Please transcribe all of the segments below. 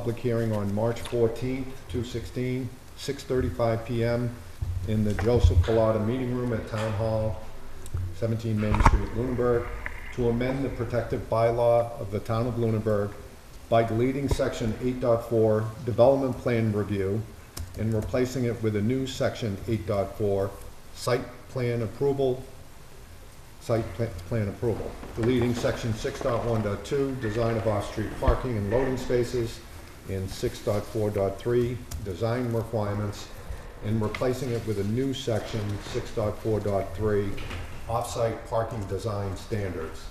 public hearing on March 14th, 2016, 6:35 p.m. in the Joseph Pilata Meeting Room at Town Hall, 17 Main Street, Lunenburg, to amend the protective bylaw of the Town of Lunenburg by deleting Section 8.4 Development Plan Review and replacing it with a new Section 8.4 Site Plan Approval, deleting Section 6.1.2 Design of Off-Street Parking and Loading Spaces and 6.4.3 Design Requirements, and replacing it with a new Section 6.4.3 Off-Site Parking Design Standards.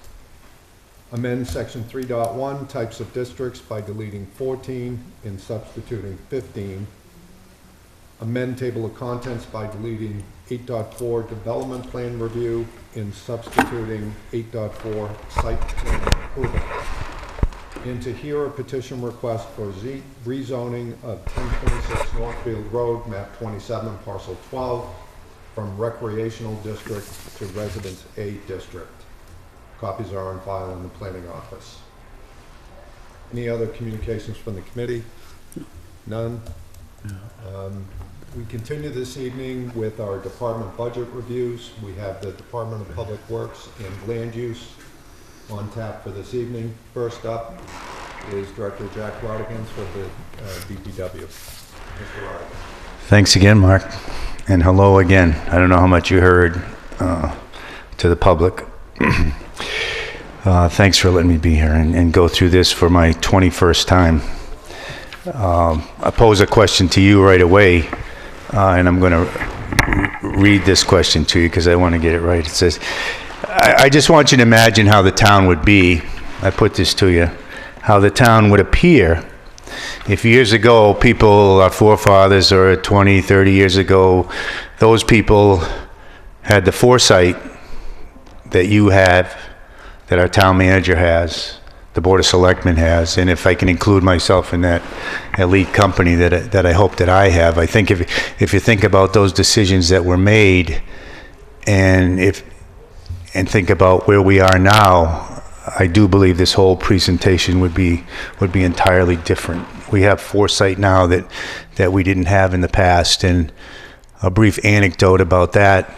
Amend Section 3.1 Types of Districts by deleting 14 and substituting 15. Amend Table of Contents by deleting 8.4 Development Plan Review and substituting 8.4 Site Plan Approval. And to hear a petition request for rezoning of 1026 Northfield Road, map 27, parcel 12, from recreational district to residence A district. Copies are on file in the planning office. Any other communications from the committee? None? We continue this evening with our department budget reviews. We have the Department of Public Works and Land Use on tap for this evening. First up is Director Jack Rodigans for the DPW. Mr. Rodigans. Thanks again, Mark, and hello again. I don't know how much you heard to the public. Thanks for letting me be here and go through this for my 21st time. I pose a question to you right away, and I'm going to read this question to you because I want to get it right. It says, I just want you to imagine how the town would be, I put this to you, how the town would appear if years ago people, our forefathers, or 20, 30 years ago, those people had the foresight that you have, that our town manager has, the Board of Selectmen has, and if I can include myself in that elite company that I hope that I have. I think if you think about those decisions that were made and think about where we are now, I do believe this whole presentation would be entirely different. We have foresight now that we didn't have in the past. And a brief anecdote about that,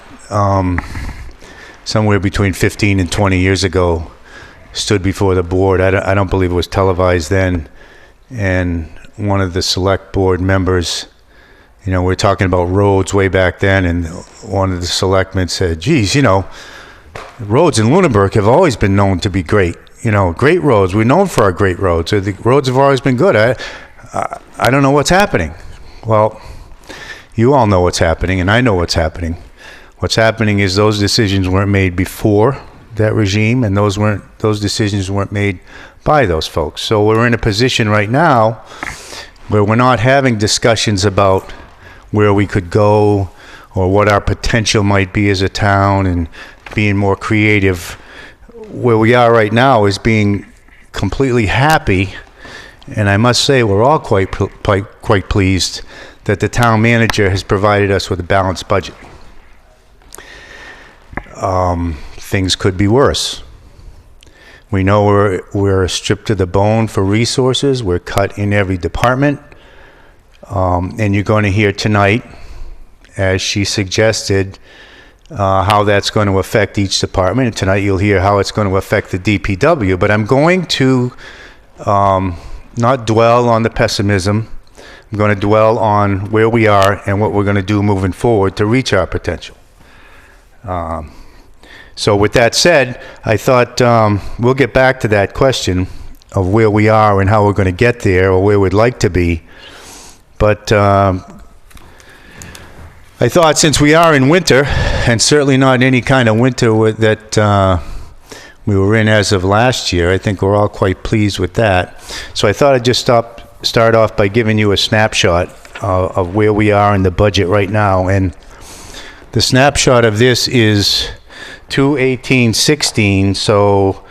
somewhere between 15 and 20 years ago, stood before the board. I don't believe it was televised then. And one of the select board members, we're talking about roads way back then, and one of the selectmen said, geez, roads in Lunenburg have always been known to be great. Great roads. We're known for our great roads. So the roads have always been good. I don't know what's happening. Well, you all know what's happening, and I know what's happening. What's happening is those decisions weren't made before that regime, and those decisions weren't made by those folks. So we're in a position right now where we're not having discussions about where we could go or what our potential might be as a town and being more creative. Where we are right now is being completely happy, and I must say we're all quite pleased that the town manager has provided us with a balanced budget. Things could be worse. We know we're stripped to the bone for resources. We're cut in every department, and you're going to hear tonight, as she suggested, how that's going to affect each department. And tonight you'll hear how it's going to affect the DPW. But I'm going to not dwell on the pessimism. I'm going to dwell on where we are and what we're going to do moving forward to reach our potential. So with that said, I thought we'll get back to that question of where we are and how we're going to get there, or where we'd like to be. But I thought, since we are in winter, and certainly not any kind of winter that we were in as of last year, I think we're all quite pleased with that. So I thought I'd just start off by giving you a snapshot of where we are in the budget right now. And the snapshot of this is 2/18/16, so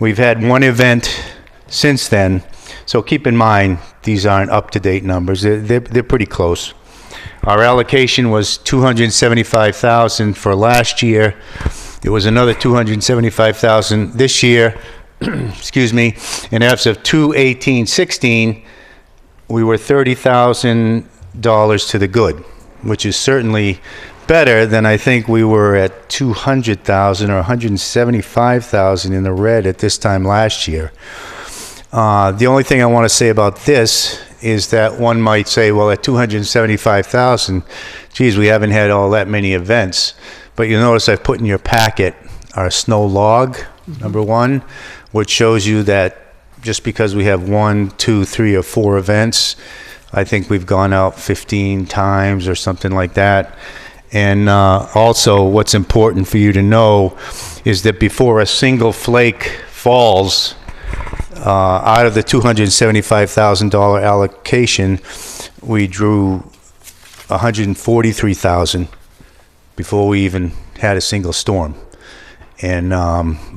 we've had one event since then. So keep in mind, these aren't up-to-date numbers. They're pretty close. Our allocation was $275,000 for last year. It was another $275,000 this year. Excuse me. And as of 2/18/16, we were $30,000 to the good, which is certainly better than I think we were at 200,000 or 175,000 in the red at this time last year. The only thing I want to say about this is that one might say, well, at 275,000, geez, we haven't had all that many events. But you'll notice I've put in your packet our snow log, number one, which shows you that just because we have 1, 2, 3, or 4 events, I think we've gone out 15 times or something like that. And also what's important for you to know is that before a single flake falls out of the $275,000 allocation, we drew $143,000 before we even had a single storm. And,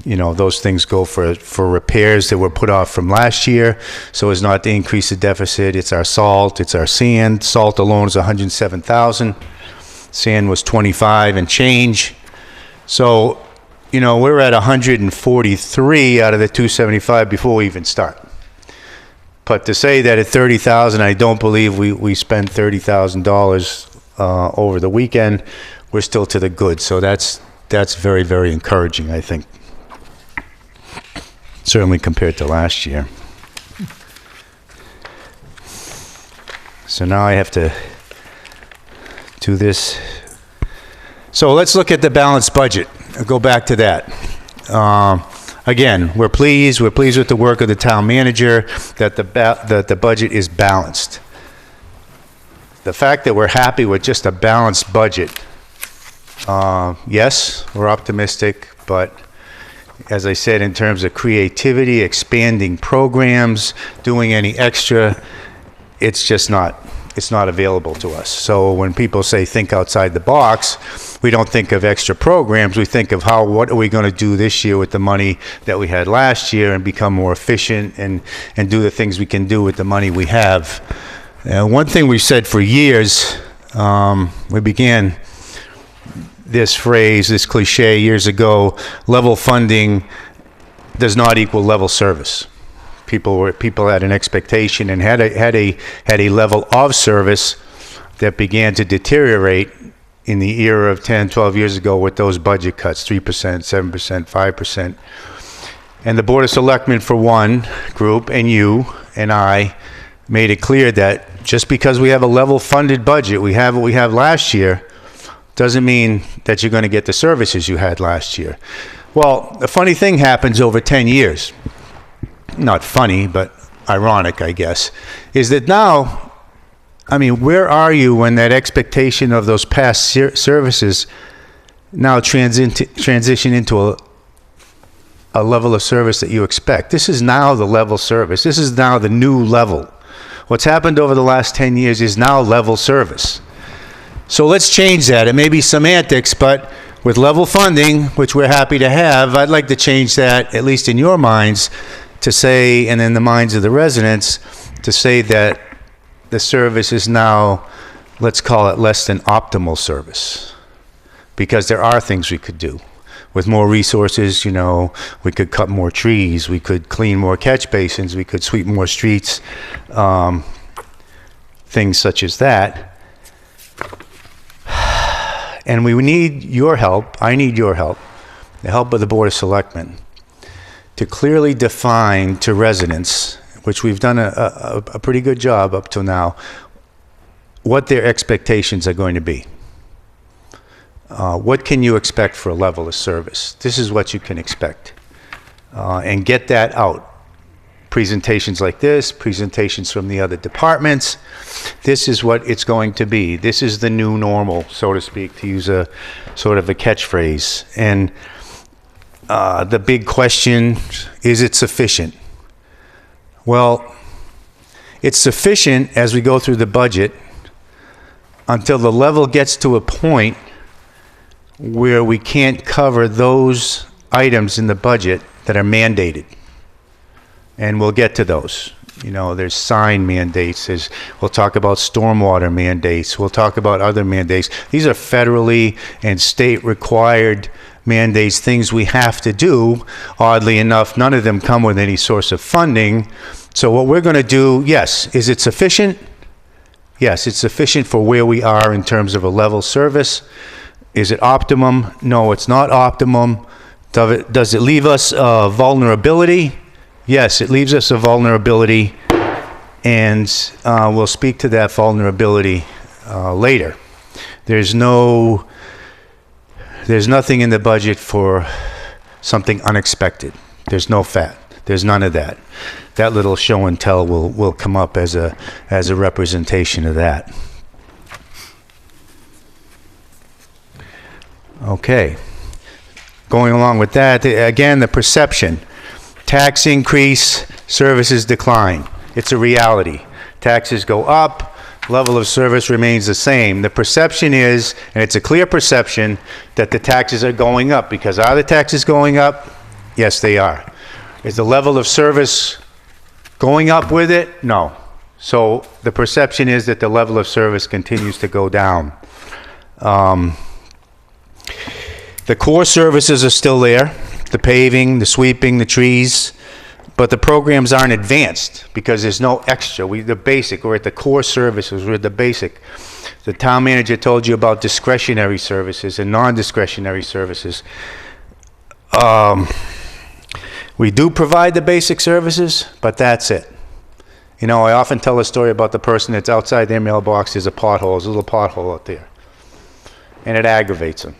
you know, those things go for repairs that were put off from last year, so as not to increase the deficit. It's our salt, it's our sand. Salt alone is $107,000. Sand was 25 and change. So, you know, we're at 143 out of the 275 before we even start. But to say that at 30,000, I don't believe we spent $30,000 over the weekend. We're still to the good. So that's very, very encouraging, I think. Certainly compared to last year. So now I have to do this. So let's look at the balanced budget. I'll go back to that. Again, we're pleased with the work of the town manager, that the budget is balanced. The fact that we're happy with just a balanced budget, yes, we're optimistic, but as I said, in terms of creativity, expanding programs, doing any extra, it's just not available to us. So when people say think outside the box, we don't think of extra programs. We think of what are we going to do this year with the money that we had last year and become more efficient and do the things we can do with the money we have. One thing we've said for years, we began this phrase, this cliche years ago, level funding does not equal level service. People had an expectation and had a level of service that began to deteriorate in the era of 10, 12 years ago with those budget cuts, 3%, 7%, 5%. And the Board of Selectmen, for one group, and you and I, made it clear that just because we have a level funded budget, we have what we have last year, doesn't mean that you're going to get the services you had last year. Well, the funny thing happens over 10 years. Not funny, but ironic, I guess, is that now, I mean, where are you when that expectation of those past services now transition into a level of service that you expect? This is now the level service. This is now the new level. What's happened over the last 10 years is now level service. So let's change that. It may be semantics, but with level funding, which we're happy to have, I'd like to change that, at least in your minds, to say, and in the minds of the residents, to say that the service is now, let's call it less than optimal service. Because there are things we could do. With more resources, you know, we could cut more trees, we could clean more catch basins, we could sweep more streets, things such as that. And we need your help, I need your help, the help of the Board of Selectmen, to clearly define to residents, which we've done a pretty good job up till now, what their expectations are going to be. What can you expect for a level of service? This is what you can expect. And get that out. Presentations like this, presentations from the other departments. This is what it's going to be. This is the new normal, so to speak, to use a sort of a catchphrase. And the big question, is it sufficient? Well, it's sufficient as we go through the budget until the level gets to a point where we can't cover those items in the budget that are mandated. And we'll get to those. You know, there's sign mandates. We'll talk about stormwater mandates. We'll talk about other mandates. These are federally and state required mandates, things we have to do. Oddly enough, none of them come with any source of funding. So what we're going to do, yes, is it sufficient? Yes, it's sufficient for where we are in terms of a level service. Is it optimum? No, it's not optimum. Does it leave us a vulnerability? Yes, it leaves us a vulnerability, and we'll speak to that vulnerability later. There's nothing in the budget for something unexpected. There's no fat. There's none of that. That little show and tell will come up as a representation of that. Okay. Going along with that, again, the perception. Tax increase, services decline. It's a reality. Taxes go up, level of service remains the same. The perception is, and it's a clear perception, that the taxes are going up. Because are the taxes going up? Yes, they are. Is the level of service going up with it? No. So the perception is that the level of service continues to go down. The core services are still there, the paving, the sweeping, the trees, but the programs aren't advanced because there's no extra. The basic, we're at the core services, we're at the basic. The town manager told you about discretionary services and non-discretionary services. We do provide the basic services, but that's it. You know, I often tell a story about the person that's outside their mailbox, there's a pothole, there's a little pothole out there, and it aggravates them.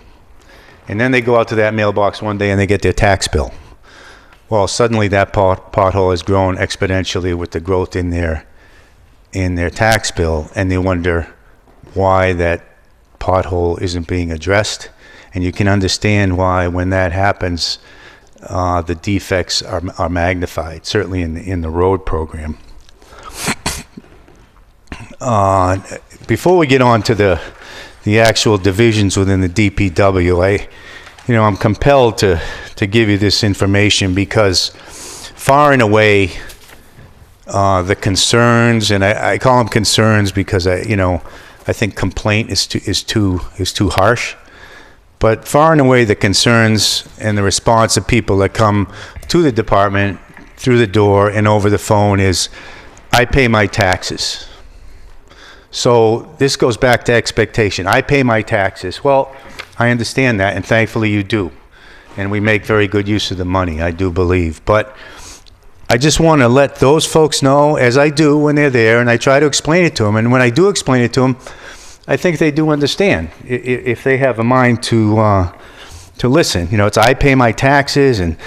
And then they go out to that mailbox one day and they get their tax bill. Well, suddenly that pothole has grown exponentially with the growth in their tax bill, and they wonder why that pothole isn't being addressed. And you can understand why, when that happens, the defects are magnified, certainly in the road program. Before we get on to the actual divisions within the DPW, I'm compelled to give you this information because far and away the concerns, and I call them concerns because I think complaint is too harsh, but far and away the concerns and the response of people that come to the department through the door and over the phone is, I pay my taxes. So this goes back to expectation. I pay my taxes. Well, I understand that, and thankfully you do. And we make very good use of the money, I do believe. But I just want to let those folks know, as I do when they're there, and I try to explain it to them. And when I do explain it to them, I think they do understand, if they have a mind to listen. It's I pay my taxes, and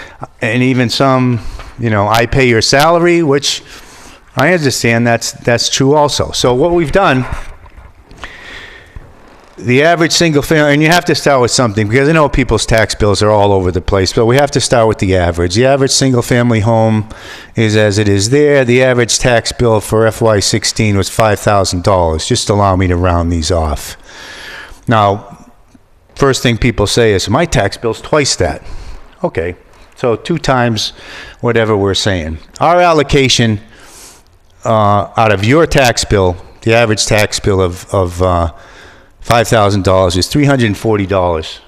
even some, I pay your salary, which I understand that's true also. So what we've done, the average single family, and you have to start with something because I know people's tax bills are all over the place, but we have to start with the average. The average single family home is as it is there. The average tax bill for FY16 was $5,000. Just allow me to round these off. Now, first thing people say is, my tax bill's twice that. Okay, so 2 times whatever we're saying. Our allocation out of your tax bill, the average tax bill of $5,000 is $340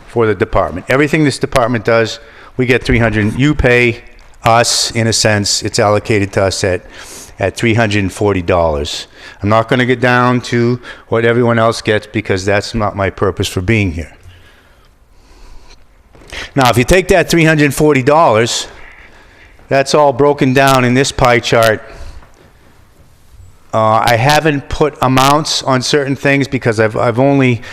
for the department. Everything this department does, we get $300. You pay us, in a sense, it's allocated to us at $340. I'm not going to get down to what everyone else gets because that's not my purpose for being here. Now, if you take that $340, that's all broken down in this pie chart. I haven't put amounts on certain things because I've only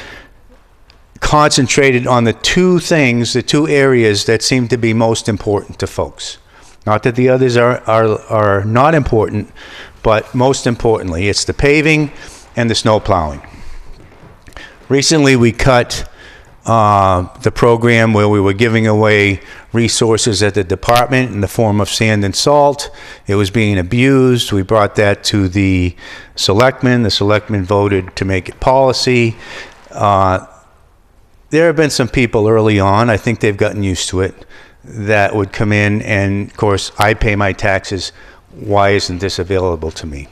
concentrated on the 2 things, the 2 areas that seem to be most important to folks. Not that the others are not important, but most importantly, it's the paving and the snow plowing. Recently, we cut the program where we were giving away resources at the department in the form of sand and salt. It was being abused. We brought that to the selectmen. The selectmen voted to make it policy. There have been some people early on, I think they've gotten used to it, that would come in and, of course, I pay my taxes. Why isn't this available to me?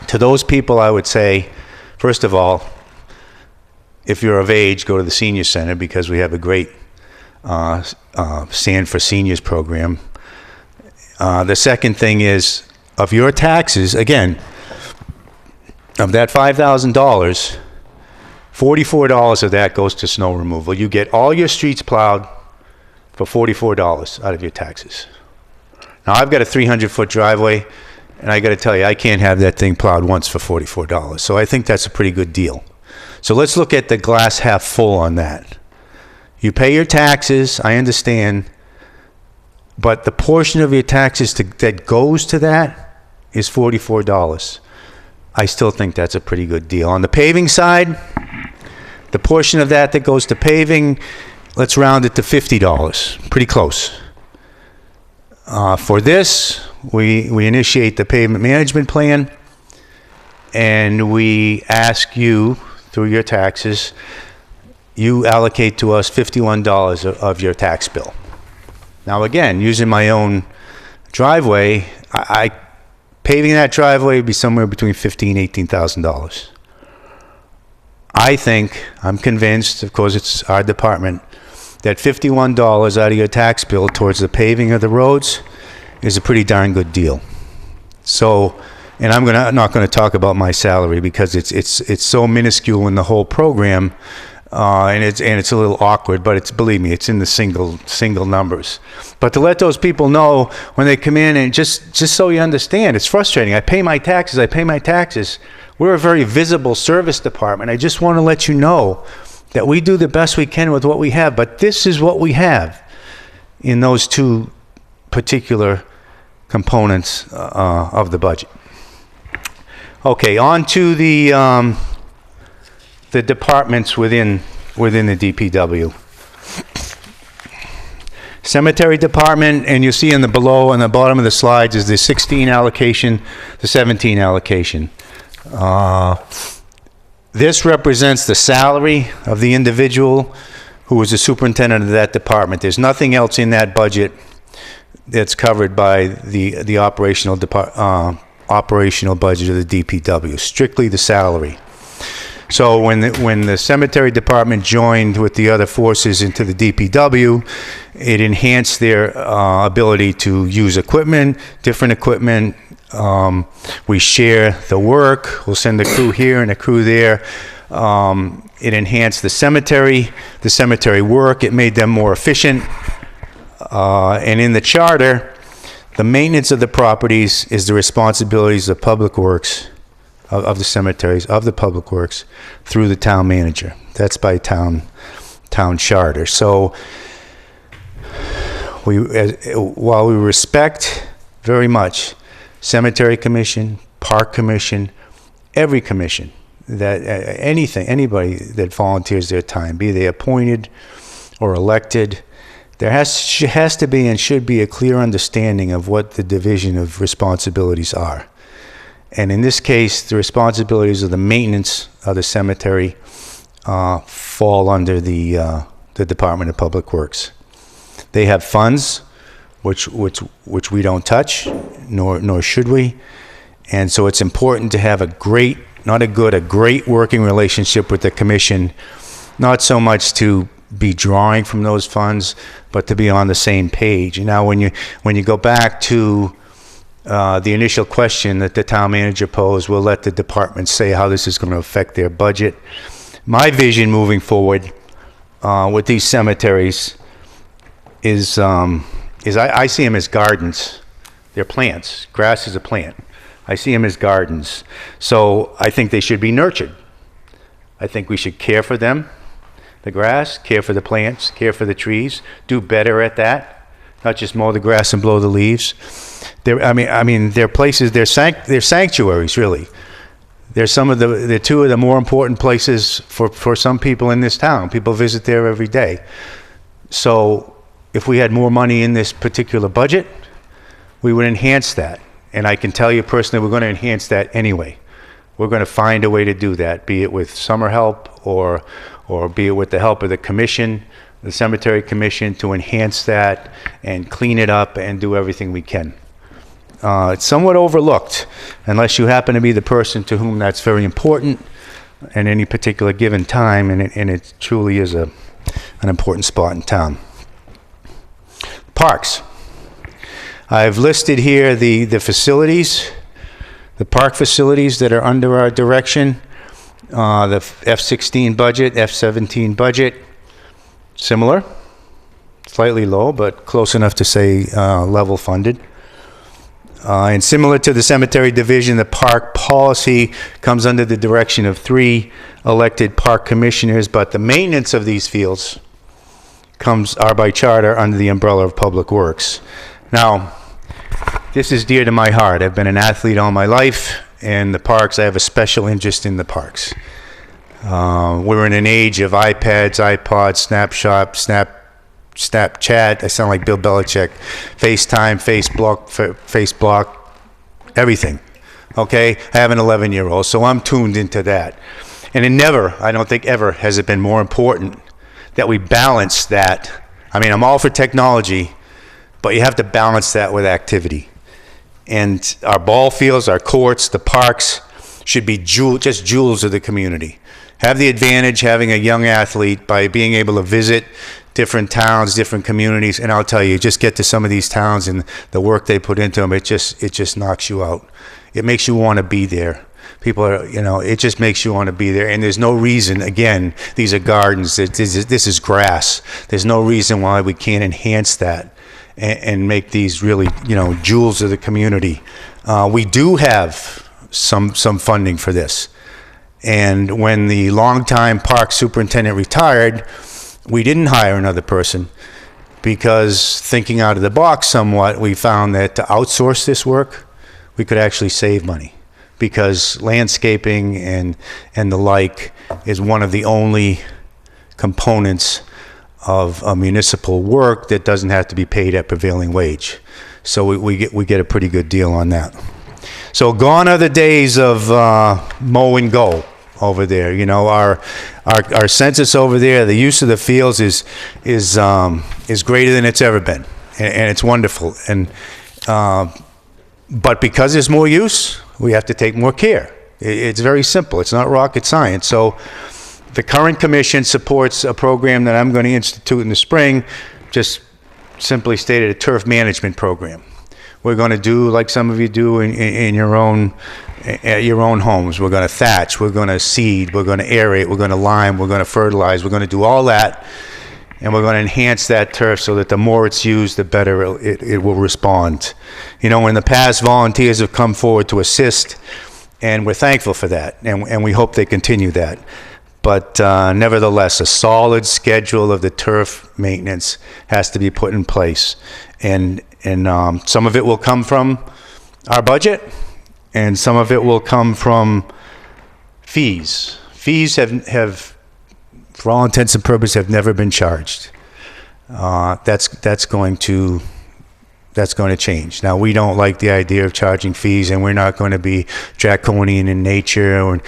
To those people, I would say, first of all, if you're of age, go to the senior center because we have a great Sand for Seniors program. The second thing is, of your taxes, again, of that $5,000, $44 of that goes to snow removal. You get all your streets plowed for $44 out of your taxes. Now, I've got a 300-foot driveway, and I got to tell you, I can't have that thing plowed once for $44. So I think that's a pretty good deal. So let's look at the glass half full on that. You pay your taxes, I understand, but the portion of your taxes that goes to that is $44. I still think that's a pretty good deal. On the paving side, the portion of that goes to paving, let's round it to $50. Pretty close. For this, we initiate the pavement management plan, and we ask you, through your taxes, you allocate to us $51 of your tax bill. Now again, using my own driveway, paving that driveway would be somewhere between $15,000 and $18,000. I think, I'm convinced, of course it's our department, that $51 out of your tax bill towards the paving of the roads is a pretty darn good deal. So, and I'm not going to talk about my salary because it's so minuscule in the whole program, and it's a little awkward. But believe me, it's in the single numbers. But to let those people know when they come in, and just so you understand, it's frustrating. I pay my taxes. We're a very visible service department. I just want to let you know that we do the best we can with what we have. But this is what we have in those two particular components of the budget. Okay, on to the departments within the DPW. Cemetery department, and you see on the bottom of the slides is the 16 allocation, the 17 allocation. This represents the salary of the individual who is the superintendent of that department. There's nothing else in that budget that's covered by the operational budget of the DPW, strictly the salary. So when the cemetery department joined with the other forces into the DPW, it enhanced their ability to use different equipment. We share the work. We'll send a crew here and a crew there. It enhanced the cemetery work. It made them more efficient. And in the charter, the maintenance of the properties is the responsibilities of public works, of the cemeteries, of the public works, through the town manager. That's by town charter. So while we respect very much cemetery commission, park commission, every commission, that anybody that volunteers their time, be they appointed or elected, there has to be and should be a clear understanding of what the division of responsibilities are. And in this case, the responsibilities of the maintenance of the cemetery fall under the Department of Public Works. They have funds which we don't touch, nor should we. And so it's important to have a great working relationship with the commission, not so much to be drawing from those funds, but to be on the same page. Now, when you go back to the initial question that the town manager posed, we'll let the department say how this is going to affect their budget. My vision moving forward with these cemeteries is I see them as gardens. They're plants. Grass is a plant. I see them as gardens. So I think they should be nurtured. I think we should care for them, the grass, care for the plants, care for the trees, do better at that, not just mow the grass and blow the leaves. They're places, they're sanctuaries, really. They're they're two of the more important places for some people in this town. People visit there every day. So if we had more money in this particular budget, we would enhance that. And I can tell you personally, we're going to enhance that anyway. We're going to find a way to do that, be it with summer help or be it with the help of the commission, the cemetery commission, to enhance that and clean it up and do everything we can. It's somewhat overlooked unless you happen to be the person to whom that's very important at any particular given time, and it truly is an important spot in town. Parks. I've listed here the facilities, the park facilities that are under our direction. The F-16 budget, F-17 budget, similar, slightly low, but close enough to say level funded. And similar to the cemetery division, the park policy comes under the direction of 3 elected park commissioners, but the maintenance of these fields are by charter under the umbrella of Public Works. Now, this is dear to my heart. I've been an athlete all my life, and the parks, I have a special interest in the parks. We're in an age of iPads, iPods, Snapchat. I sound like Bill Belichick. FaceTime, Facebook, everything. Okay? I have an 11-year-old, so I'm tuned into that. And I don't think ever has it been more important that we balance that. I mean, I'm all for technology, but you have to balance that with activity. And our ball fields, our courts, the parks should be just jewels of the community. Have the advantage having a young athlete by being able to visit different towns, different communities, and I'll tell you, just get to some of these towns and the work they put into them, it just knocks you out. It makes you want to be there. People are, it just makes you want to be there. And there's no reason, again, these are gardens, this is grass. There's no reason why we can't enhance that and make these really, jewels of the community. We do have some funding for this. And when the longtime park superintendent retired, we didn't hire another person because, thinking out of the box somewhat, we found that to outsource this work, we could actually save money, because landscaping and the like is one of the only components of a municipal work that doesn't have to be paid at prevailing wage. So we get a pretty good deal on that. So gone are the days of mow and go over there. Our census over there, the use of the fields is greater than it's ever been, and it's wonderful. And but because there's more use, we have to take more care. It's very simple. It's not rocket science. So the current commission supports a program that I'm going to institute in the spring, just simply stated, a turf management program. We're going to do like some of you do in your own homes. We're going to thatch, we're going to seed, we're going to aerate, we're going to lime, we're going to fertilize, we're going to do all that, and we're going to enhance that turf so that the more it's used, the better it will respond. In the past, volunteers have come forward to assist, and we're thankful for that, and we hope they continue that. But nevertheless, a solid schedule of the turf maintenance has to be put in place. And some of it will come from our budget, and some of it will come from fees. Fees have for all intents and purposes, have never been charged. That's going to change. Now, we don't like the idea of charging fees, and we're not going to be draconian in nature or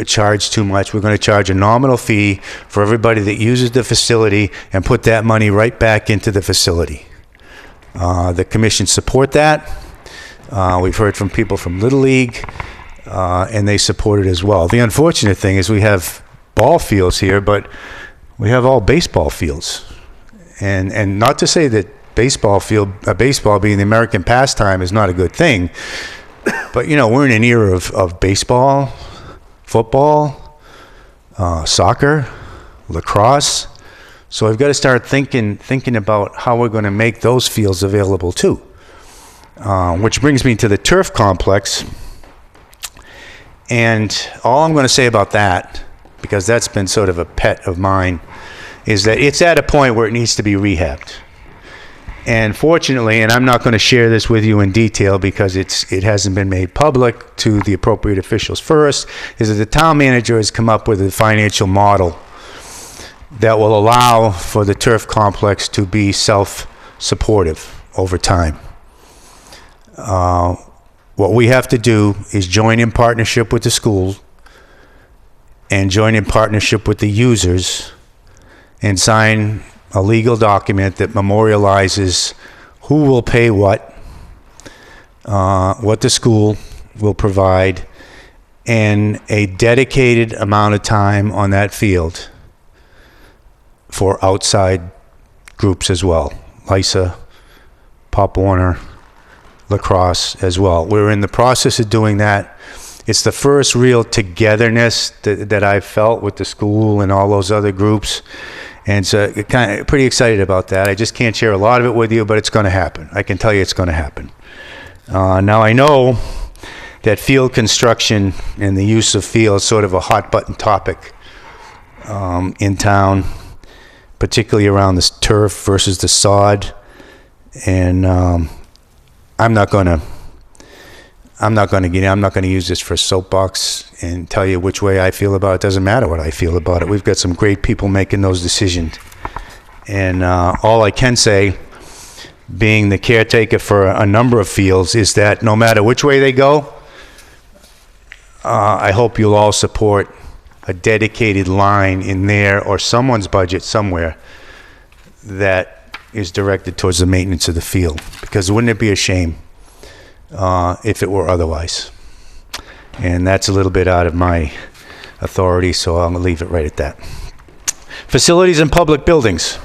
charge too much. We're going to charge a nominal fee for everybody that uses the facility and put that money right back into the facility. The commission support that. We've heard from people from Little League, and they support it as well. The unfortunate thing is we have ball fields here, but we have all baseball fields. And not to say that baseball being the American pastime is not a good thing, but we're in an era of baseball, football, soccer, lacrosse. So I've got to start thinking about how we're going to make those fields available too. Which brings me to the turf complex. And all I'm going to say about that, because that's been sort of a pet of mine, is that it's at a point where it needs to be rehabbed. And fortunately, and I'm not going to share this with you in detail because it hasn't been made public to the appropriate officials first, is that the town manager has come up with a financial model that will allow for the turf complex to be self-supportive over time. What we have to do is join in partnership with the school and join in partnership with the users and sign a legal document that memorializes who will pay what the school will provide, and a dedicated amount of time on that field for outside groups as well. LISA, Pop Warner, lacrosse as well. We're in the process of doing that. It's the first real togetherness that I've felt with the school and all those other groups. And so kind of pretty excited about that. I just can't share a lot of it with you, but it's going to happen. I can tell you it's going to happen. Now I know that field construction and the use of field is sort of a hot button topic in town, particularly around this turf versus the sod. And I'm not going to use this for a soapbox and tell you which way I feel about it. It doesn't matter what I feel about it. We've got some great people making those decisions. And all I can say, being the caretaker for a number of fields, is that no matter which way they go, I hope you'll all support a dedicated line in there or someone's budget somewhere that is directed towards the maintenance of the field. Because wouldn't it be a shame if it were otherwise? And that's a little bit out of my authority, so I'm gonna leave it right at that. Facilities and public buildings.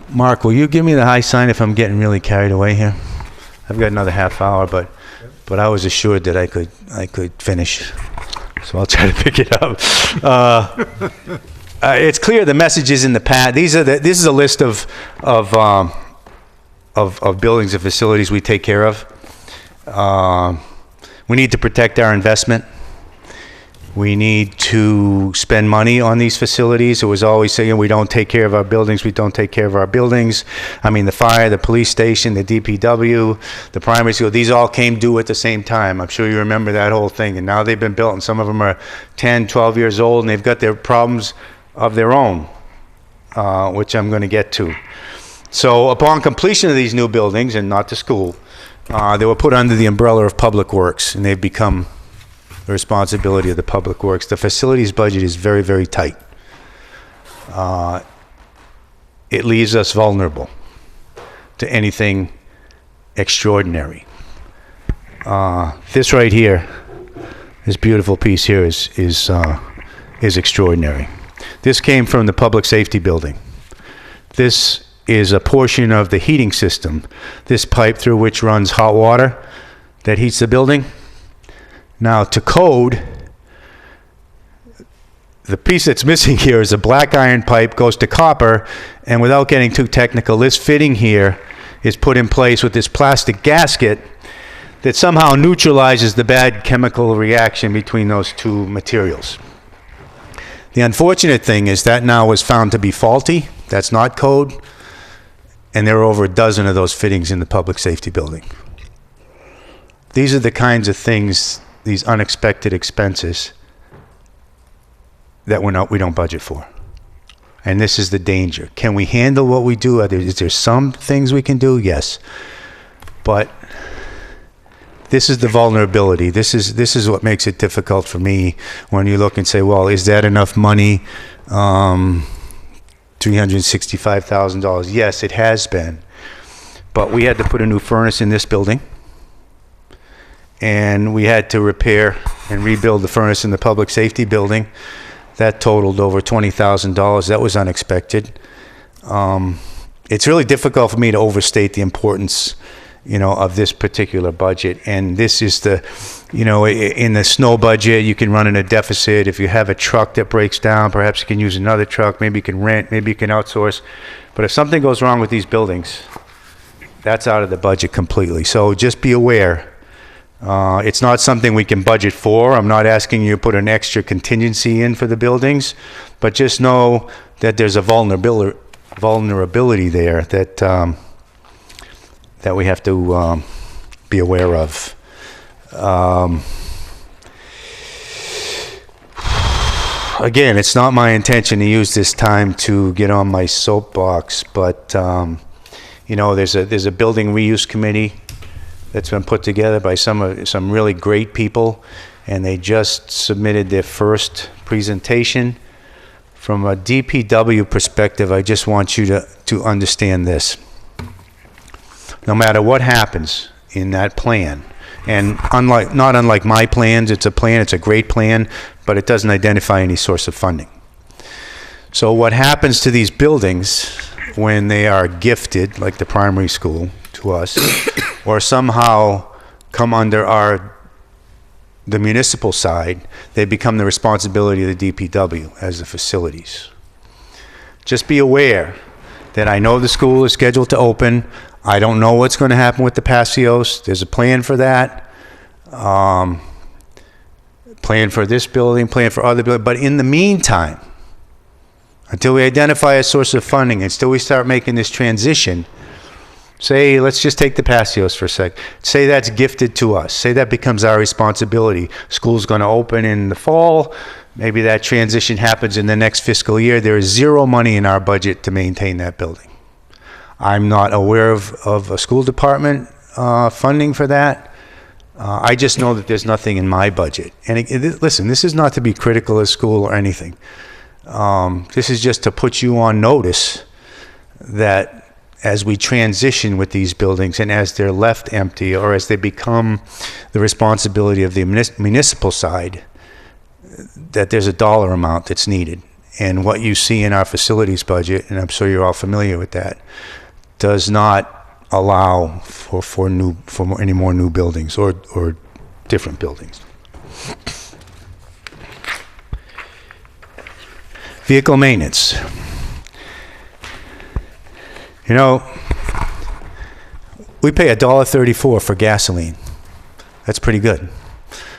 Mark, will you give me the high sign if I'm getting really carried away here? I've got another half hour, but I was assured that I could finish, so I'll try to pick it up. It's clear the messages in the past. This is a list of buildings and facilities we take care of. We need to protect our investment. We need to spend money on these facilities. It was always saying we don't take care of our buildings, we don't take care of our buildings. I mean, the fire, the police station, the DPW, the primary school, these all came due at the same time. I'm sure you remember that whole thing. And now they've been built, and some of them are 10, 12 years old, and they've got their problems of their own, which I'm going to get to. So upon completion of these new buildings, and not the school, they were put under the umbrella of Public Works, and they've become the responsibility of the Public Works. The facilities budget is very, very tight. It leaves us vulnerable to anything extraordinary. This right here, this beautiful piece here is extraordinary. This came from the Public Safety Building. This is a portion of the heating system. This pipe through which runs hot water that heats the building. Now, to code, the piece that's missing here is a black iron pipe, goes to copper, and without getting too technical, this fitting here is put in place with this plastic gasket that somehow neutralizes the bad chemical reaction between those two materials. The unfortunate thing is that now was found to be faulty. That's not code. And there are over a dozen of those fittings in the Public Safety Building. These are the kinds of things, these unexpected expenses, that we don't budget for. And this is the danger. Can we handle what we do? Is there some things we can do? Yes. But this is the vulnerability. This is what makes it difficult for me when you look and say, well, is that enough money? $365,000. Yes, it has been. But we had to put a new furnace in this building. And we had to repair and rebuild the furnace in the Public Safety Building. That totaled over $20,000. That was unexpected. It's really difficult for me to overstate the importance, of this particular budget. And this is in the snow budget, you can run in a deficit. If you have a truck that breaks down, perhaps you can use another truck. Maybe you can rent, maybe you can outsource. But if something goes wrong with these buildings, that's out of the budget completely. So just be aware. It's not something we can budget for. I'm not asking you to put an extra contingency in for the buildings, but just know that there's a vulnerability there that we have to be aware of. Again, it's not my intention to use this time to get on my soapbox, but there's a building reuse committee that's been put together by some really great people, and they just submitted their first presentation. From a DPW perspective, I just want you to understand this. No matter what happens in that plan, and not unlike my plans, it's a plan, it's a great plan, but it doesn't identify any source of funding. So what happens to these buildings when they are gifted, like the primary school, to us, or somehow come under the municipal side, they become the responsibility of the DPW as the facilities. Just be aware that I know the school is scheduled to open. I don't know what's going to happen with the patios. There's a plan for that. Plan for this building, plan for other buildings. But in the meantime, until we identify a source of funding, until we start making this transition, say, let's just take the patios for a sec. Say that's gifted to us. Say that becomes our responsibility. School's going to open in the fall. Maybe that transition happens in the next fiscal year. There is zero money in our budget to maintain that building. I'm not aware of a school department funding for that. I just know that there's nothing in my budget. And listen, this is not to be critical of school or anything. This is just to put you on notice that as we transition with these buildings and as they're left empty or as they become the responsibility of the municipal side, that there's a dollar amount that's needed. And what you see in our facilities budget, and I'm sure you're all familiar with that, does not allow for any more new buildings or different buildings. Vehicle maintenance. You know, we pay $1.34 for gasoline. That's pretty good.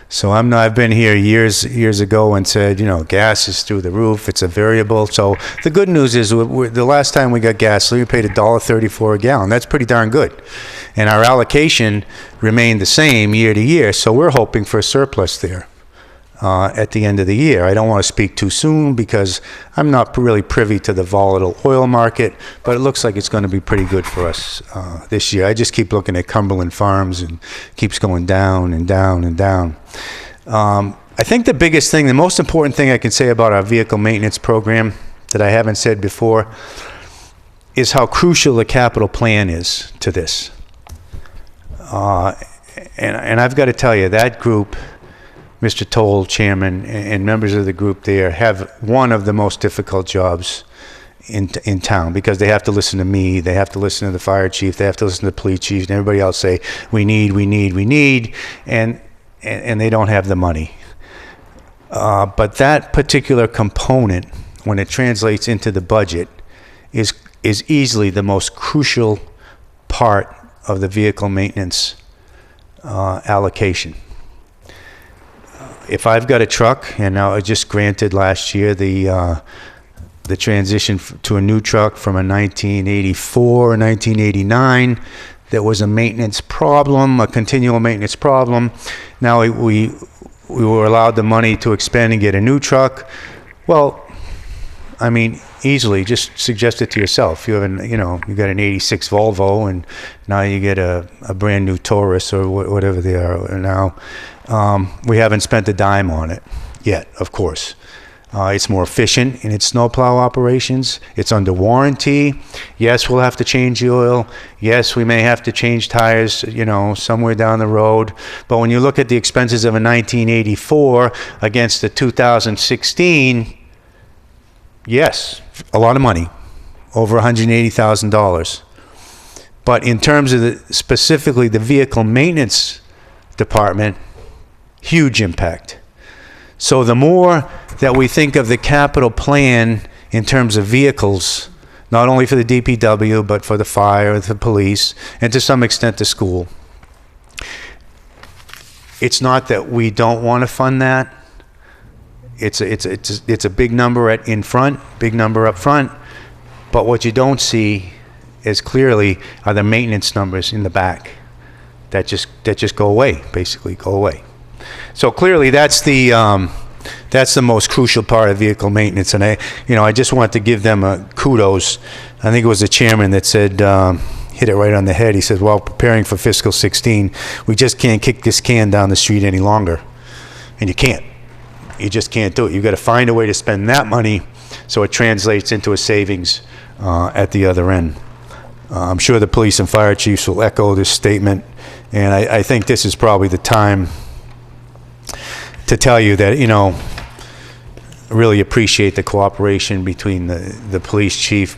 So I've been here years ago and said, you know, gas is through the roof. It's a variable. So the good news is the last time we got gasoline, we paid $1.34 a gallon. That's pretty darn good. And our allocation remained the same year to year. So we're hoping for a surplus there at the end of the year. I don't want to speak too soon because I'm not really privy to the volatile oil market, but it looks like it's going to be pretty good for us this year. I just keep looking at Cumberland Farms and keeps going down and down and down. I think the biggest thing, the most important thing I can say about our vehicle maintenance program that I haven't said before is how crucial the capital plan is to this. And I've got to tell you, that group, Mr. Toll, chairman, and members of the group there have one of the most difficult jobs in town because they have to listen to me, they have to listen to the fire chief, they have to listen to the police chief, and everybody else say, we need, and they don't have the money. But that particular component, when it translates into the budget, is easily the most crucial part of the vehicle maintenance allocation. If I've got a truck, and now I just granted last year the transition to a new truck from a 1984 or 1989, there was a maintenance problem, a continual maintenance problem. Now we were allowed the money to expand and get a new truck. Well, I mean, easily, just suggest it to yourself. You have you got an 86 Volvo, and now you get a brand new Taurus or whatever they are now. We haven't spent a dime on it yet, of course. It's more efficient in its snowplow operations. It's under warranty. Yes, we'll have to change the oil. Yes, we may have to change tires, somewhere down the road. But when you look at the expenses of a 1984 against the 2016, yes, a lot of money, over $180,000. But in terms of specifically the vehicle maintenance department, huge impact. So the more that we think of the capital plan in terms of vehicles, not only for the DPW, but for the fire, the police, and to some extent the school, it's not that we don't want to fund that. It's a big number in front, big number up front, but what you don't see as clearly are the maintenance numbers in the back that just go away, basically go away. So clearly that's the most crucial part of vehicle maintenance, and I just want to give them a kudos. I think it was the chairman that said, hit it right on the head. He said, well, preparing for fiscal 16, we just can't kick this can down the street any longer. And you can't. You just can't do it. You've got to find a way to spend that money so it translates into a savings at the other end. I'm sure the police and fire chiefs will echo this statement, and I think this is probably the time to tell you that, really appreciate the cooperation between the police chief,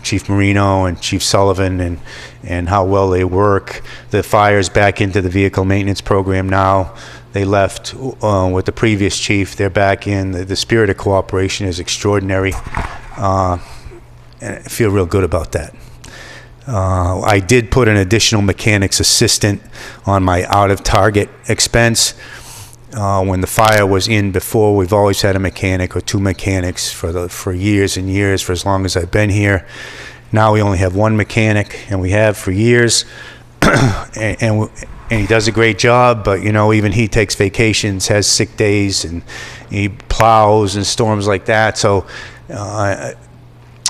Chief Marino and Chief Sullivan and how well they work. The fire's back into the vehicle maintenance program now. They left with the previous chief. They're back in. The spirit of cooperation is extraordinary. And I feel real good about that. I did put an additional mechanic's assistant on my out-of-target expense. When the fire was in before, we've always had a mechanic or two mechanics for years and years, for as long as I've been here. Now we only have one mechanic, and we have for years. and he does a great job, but even he takes vacations, has sick days, and he plows and storms like that. So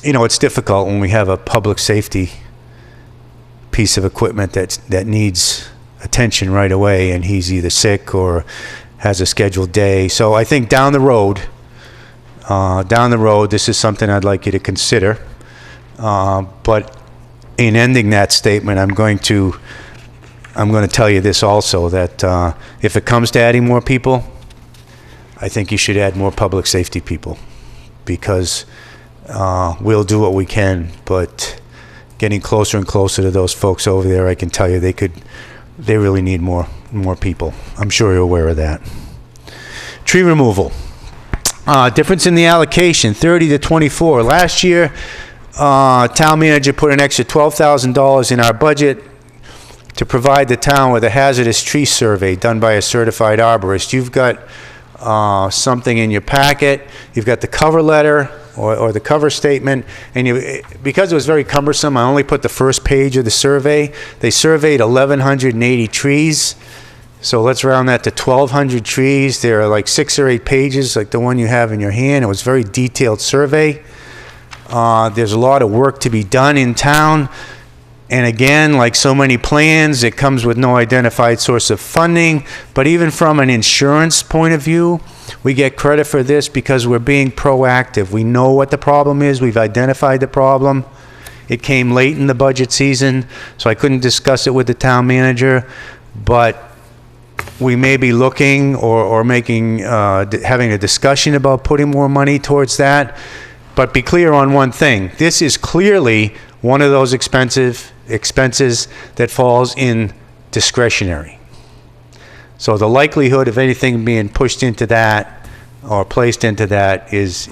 it's difficult when we have a public safety piece of equipment that needs attention right away, and he's either sick or has a scheduled day. So I think down the road, this is something I'd like you to consider. But in ending that statement, I'm going to tell you this also, that if it comes to adding more people, I think you should add more public safety people, because we'll do what we can, but getting closer and closer to those folks over there, I can tell you they really need more people. I'm sure you're aware of that. Tree removal. Difference in the allocation, 30 to 24. Last year, town manager put an extra $12,000 in our budget to provide the town with a hazardous tree survey done by a certified arborist. You've got something in your packet. You've got the cover letter or the cover statement, and because it was very cumbersome, I only put the first page of the survey. They surveyed 1,180 trees, so let's round that to 1,200 trees. There are like 6 or 8 pages, like the one you have in your hand. It was a very detailed survey. There's a lot of work to be done in town. And again, like so many plans, it comes with no identified source of funding. But even from an insurance point of view, we get credit for this because we're being proactive. We know what the problem is. We've identified the problem. It came late in the budget season, so I couldn't discuss it with the town manager. But we may be looking or making, having a discussion about putting more money towards that. But be clear on one thing. This is clearly one of those expenses that falls in discretionary. So the likelihood of anything being pushed into that or placed into that is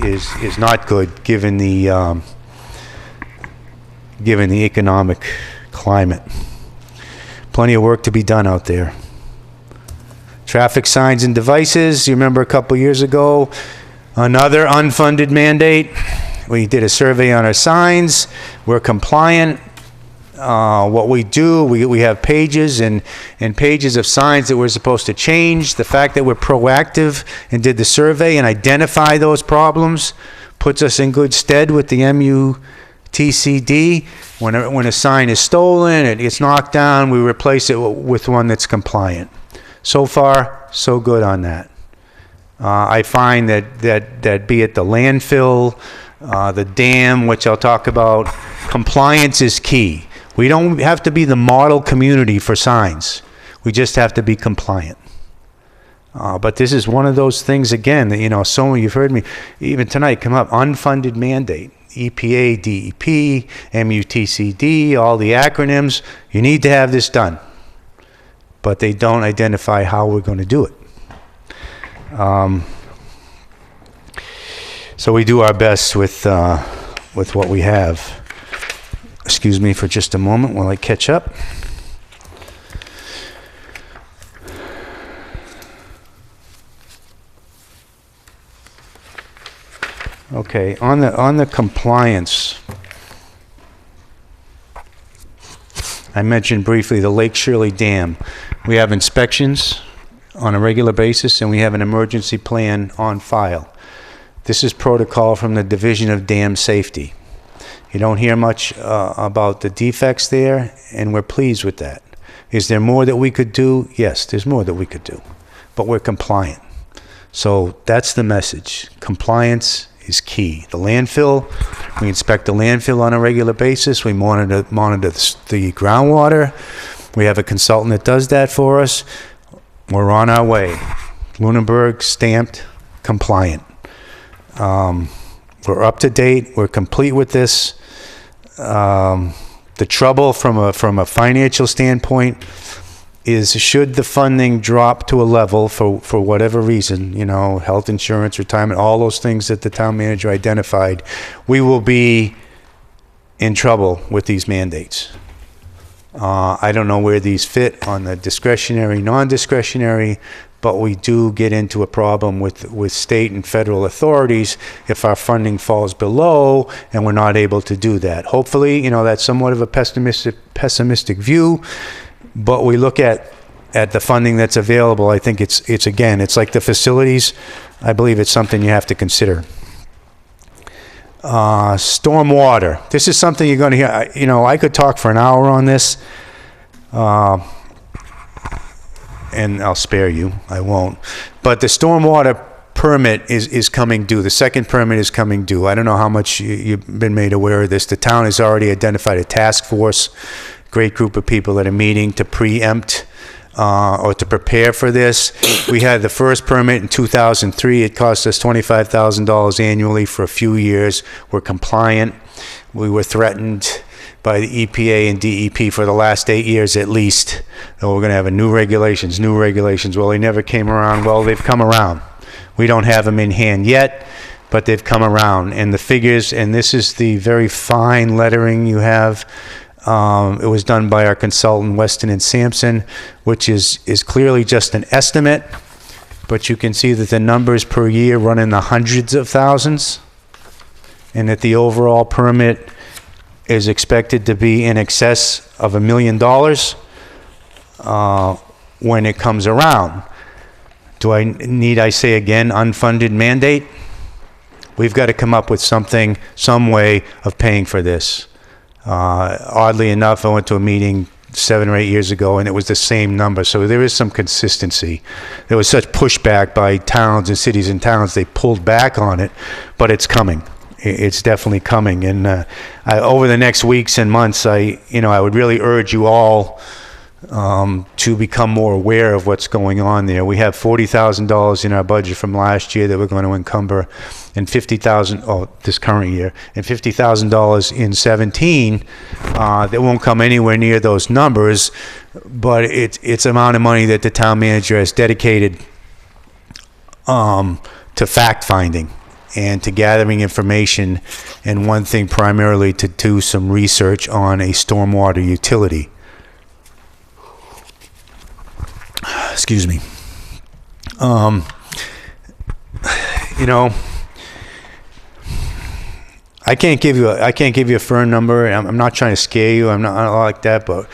not good given the economic climate. Plenty of work to be done out there. Traffic signs and devices. You remember a couple years ago, another unfunded mandate. We did a survey on our signs. We're compliant. What we do, we have pages and pages of signs that we're supposed to change. The fact that we're proactive and did the survey and identify those problems puts us in good stead with the MUTCD. When a sign is stolen, it gets knocked down, we replace it with one that's compliant. So far, so good on that. I find that be it the landfill, the dam, which I'll talk about, compliance is key. We don't have to be the model community for signs. We just have to be compliant. But this is one of those things, again, that, some of you've heard me, even tonight, come up, unfunded mandate. EPA, DEP, MUTCD, all the acronyms. You need to have this done. But they don't identify how we're going to do it. So we do our best with what we have. Excuse me for just a moment while I catch up. Okay, on the compliance, I mentioned briefly the Lake Shirley Dam. We have inspections on a regular basis, and we have an emergency plan on file. This is protocol from the Division of Dam Safety. You don't hear much about the defects there, and we're pleased with that. Is there more that we could do? Yes, there's more that we could do, but we're compliant. So that's the message. Compliance is key. The landfill, we inspect the landfill on a regular basis. We monitor the groundwater. We have a consultant that does that for us. We're on our way. Lunenburg stamped, compliant. We're up to date. We're complete with this. The trouble from a financial standpoint is, should the funding drop to a level for whatever reason, health insurance, retirement, all those things that the town manager identified, we will be in trouble with these mandates. I don't know where these fit on the discretionary, non-discretionary, but we do get into a problem with state and federal authorities if our funding falls below and we're not able to do that. Hopefully, that's somewhat of a pessimistic view, but we look at the funding that's available. I think it's like the facilities. I believe it's something you have to consider. Stormwater. This is something you're going to hear. I could talk for an hour on this. And I'll spare you. I won't. But the stormwater permit is coming due. The second permit is coming due. I don't know how much you've been made aware of this. The town has already identified a task force, great group of people that are meeting to preempt or to prepare for this. We had the first permit in 2003. It cost us $25,000 annually for a few years. We're compliant. We were threatened by the EPA and DEP for the last 8 years at least. And we're going to have new regulations. Well, they never came around. Well, they've come around. We don't have them in hand yet, but they've come around. And the figures, and this is the very fine lettering you have. It was done by our consultant, Weston and Sampson, which is clearly just an estimate, but you can see that the numbers per year run in the hundreds of thousands, and that the overall permit is expected to be in excess of $1 million when it comes around. I say again, unfunded mandate? We've got to come up with some way of paying for this. Oddly enough, I went to a meeting 7 or 8 years ago, and it was the same number. So there is some consistency. There was such pushback by towns and cities and towns, they pulled back on it, but it's coming. It's definitely coming. And over the next weeks and months, I would really urge you all to become more aware of what's going on there. We have $40,000 in our budget from last year that we're going to encumber, and this current year, and $50,000 in 17. That won't come anywhere near those numbers, but it's amount of money that the town manager has dedicated to fact finding and to gathering information, and one thing primarily, to do some research on a stormwater utility. Excuse me. I can't give you a firm number. I'm not trying to scare you. I'm not like that. But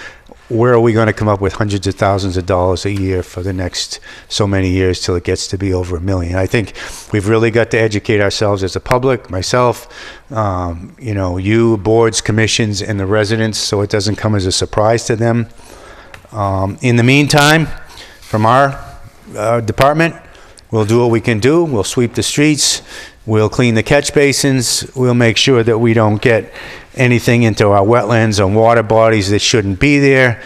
where are we going to come up with hundreds of thousands of dollars a year for the next so many years till it gets to be over $1 million? I think we've really got to educate ourselves as a public, myself, you, boards, commissions, and the residents, so it doesn't come as a surprise to them. In the meantime, from our department, we'll do what we can do. We'll sweep the streets. We'll clean the catch basins. We'll make sure that we don't get anything into our wetlands or water bodies that shouldn't be there.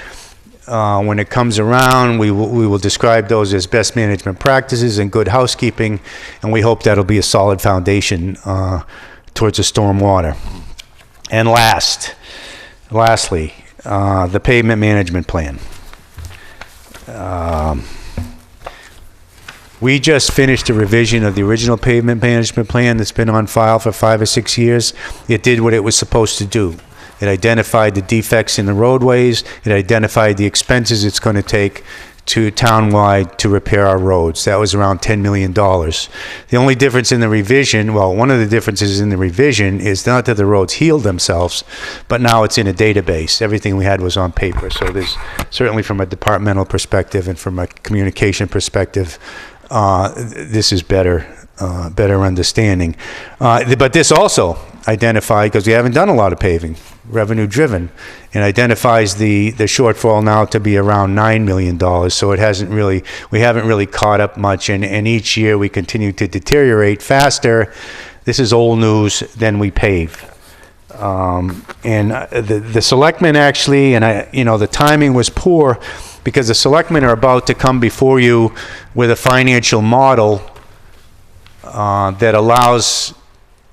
When it comes around, we will describe those as best management practices and good housekeeping, and we hope that'll be a solid foundation towards the stormwater. And lastly, the pavement management plan. We just finished a revision of the original pavement management plan that's been on file for 5 or 6 years. It did what it was supposed to do. It identified the defects in the roadways. It identified the expenses it's going to take to townwide to repair our roads. That was around $10 million. The only difference in the revision, one of the differences in the revision is not that the roads healed themselves, but now it's in a database. Everything we had was on paper. So there's certainly, from a departmental perspective and from a communication perspective, this is better understanding. But this also identified, because we haven't done a lot of paving, revenue driven, and identifies the shortfall now to be around $9 million. So we haven't really caught up much, and each year we continue to deteriorate faster. This is old news than we pave. And the selectmen actually, and the timing was poor, because the selectmen are about to come before you with a financial model that allows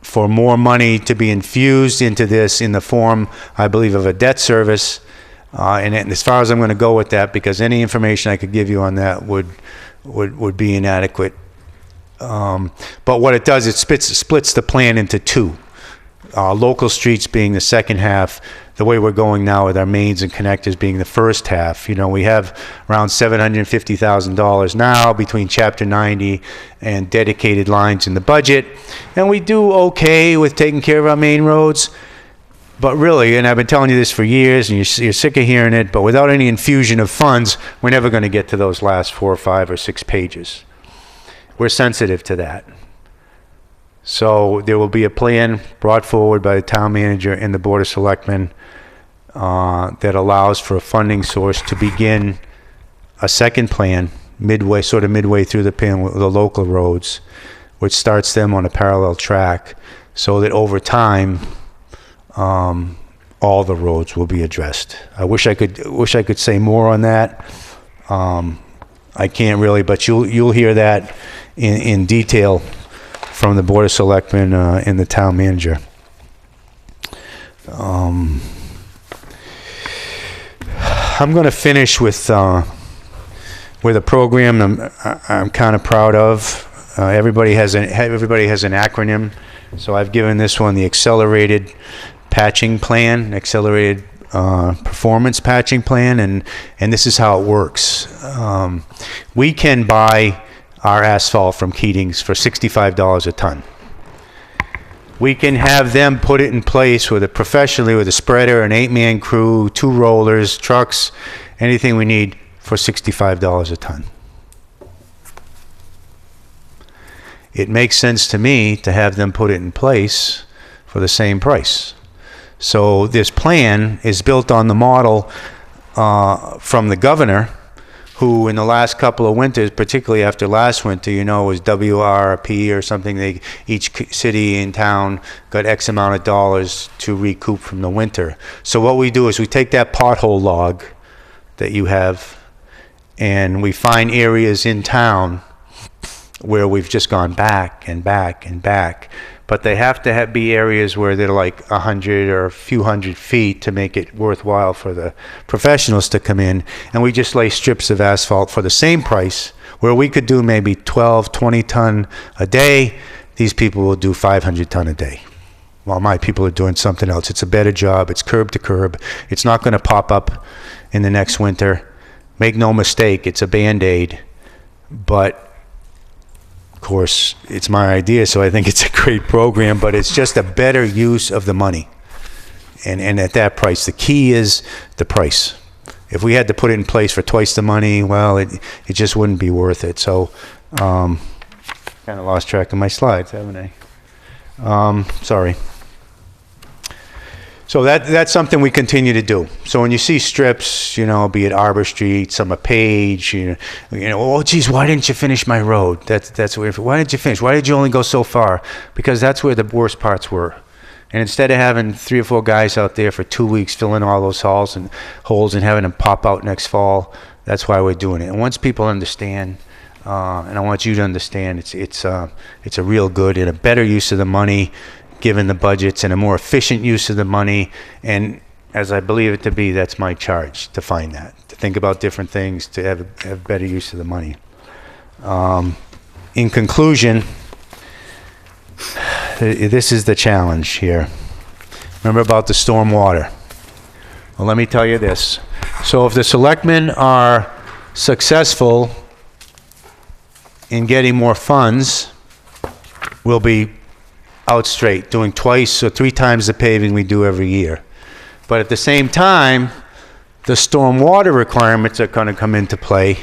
for more money to be infused into this in the form, I believe, of a debt service. And as far as I'm going to go with that, because any information I could give you on that would be inadequate. But what it does, it splits the plan into two. Local streets being the second half, the way we're going now with our mains and connectors being the first half. You know, we have around $750,000 now between Chapter 90 and dedicated lines in the budget. And we do okay with taking care of our main roads. But really, and I've been telling you this for years, and you're sick of hearing it, but without any infusion of funds, we're never going to get to those last 4 or 5 or 6 pages. We're sensitive to that. So there will be a plan brought forward by the town manager and the Board of Selectmen that allows for a funding source to begin a second plan midway through the plan with the local roads, which starts them on a parallel track, so that over time all the roads will be addressed. I wish I could say more on that. I can't really, but you'll hear that in detail from the Board of Selectmen and the town manager. I'm going to finish with a program I'm kind of proud of. Everybody has an acronym, so I've given this one the Accelerated Patching Plan, Accelerated Performance Patching Plan, and this is how it works. We can buy our asphalt from Keating's for $65 a ton. We can have them put it in place professionally with a spreader, an 8-man crew, 2 rollers, trucks, anything we need for $65 a ton. It makes sense to me to have them put it in place for the same price. So this plan is built on the model from the governor, who in the last couple of winters, particularly after last winter, was WRP or something. Each city in town got X amount of dollars to recoup from the winter. So what we do is we take that pothole log that you have, and we find areas in town where we've just gone back and back and back. But they have to be areas where they're like 100 or a few hundred feet to make it worthwhile for the professionals to come in. And we just lay strips of asphalt for the same price, where we could do maybe 12, 20 ton a day. These people will do 500 ton a day, while my people are doing something else. It's a better job. It's curb to curb. It's not going to pop up in the next winter. Make no mistake, it's a Band-Aid. But of course, it's my idea, so I think it's a great program, but it's just a better use of the money. And at that price, the key is the price. If we had to put it in place for twice the money, well, it just wouldn't be worth it. So, kind of lost track of my slides, haven't I? Sorry. So that's something we continue to do. So when you see strips, be it Arbor Street, Summer Page, oh geez, why didn't you finish my road? That's why didn't you finish? Why did you only go so far? Because that's where the worst parts were. And instead of having 3 or 4 guys out there for 2 weeks filling all those holes and having them pop out next fall, that's why we're doing it. And once people understand, and I want you to understand, it's a real good and a better use of the money, given the budgets, and a more efficient use of the money. And as I believe it to be, that's my charge, to find that, to think about different things, to have better use of the money. In conclusion, this is the challenge here. Remember about the stormwater. Well, let me tell you this. So if the selectmen are successful in getting more funds, we'll be out straight, doing 2 or 3 times the paving we do every year. But at the same time, the stormwater requirements are going to come into play,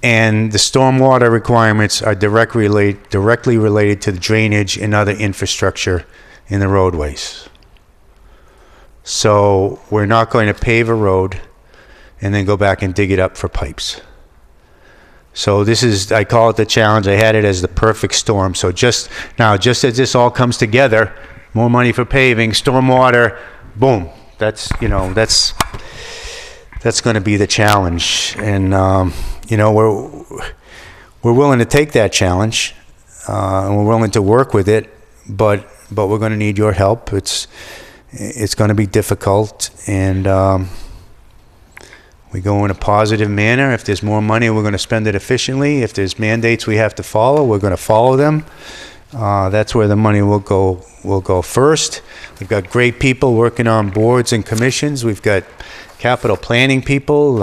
and the stormwater requirements are directly related to the drainage and other infrastructure in the roadways. So we're not going to pave a road and then go back and dig it up for pipes. So I call it the challenge. I had it as the perfect storm. So just as this all comes together, more money for paving, stormwater, boom. That's going to be the challenge. And, we're willing to take that challenge, and we're willing to work with it but we're going to need your help. It's going to be difficult, and we go in a positive manner. If there's more money, we're going to spend it efficiently. If there's mandates we have to follow, we're going to follow them. That's where the money will go first. We've got great people working on boards and commissions. We've got capital planning people.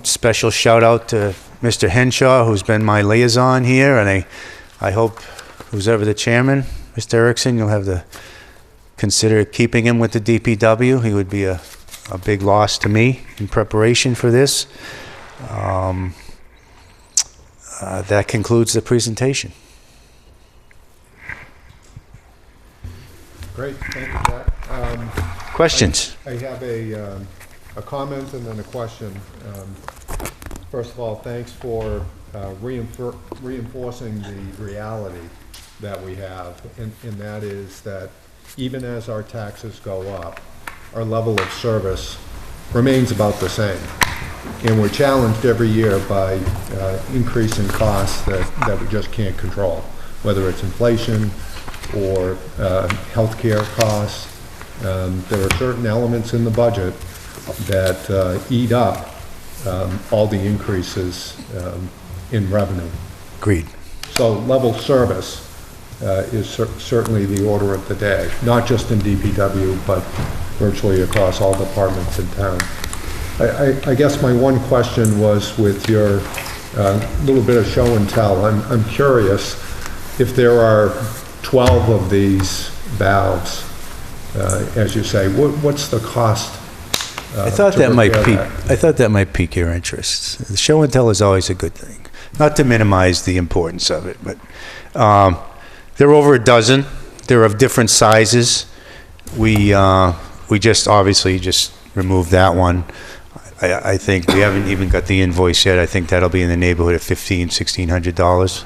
Special shout out to Mr. Henshaw, who's been my liaison here, and I hope who's ever the chairman, Mr. Erickson, you'll have to consider keeping him with the DPW. He would be a big loss to me in preparation for this. That concludes the presentation. Great, thank you, Jack. Questions? I have a comment and then a question. First of all, thanks for reinforcing the reality that we have, and that is that even as our taxes go up, our level of service remains about the same. And we're challenged every year by increasing costs that we just can't control, whether it's inflation or healthcare costs. There are certain elements in the budget that eat up all the increases in revenue. Agreed. So level service is certainly the order of the day, not just in DPW, but virtually across all departments in town. I guess my one question was with your little bit of show and tell. I'm curious if there are 12 of these valves, as you say, what's the cost? I thought that might pique your interest. The show and tell is always a good thing. Not to minimize the importance of it, but there are over a dozen. They're of different sizes. We just obviously just removed that one. I think we haven't even got the invoice yet. I think that'll be in the neighborhood of $1,600.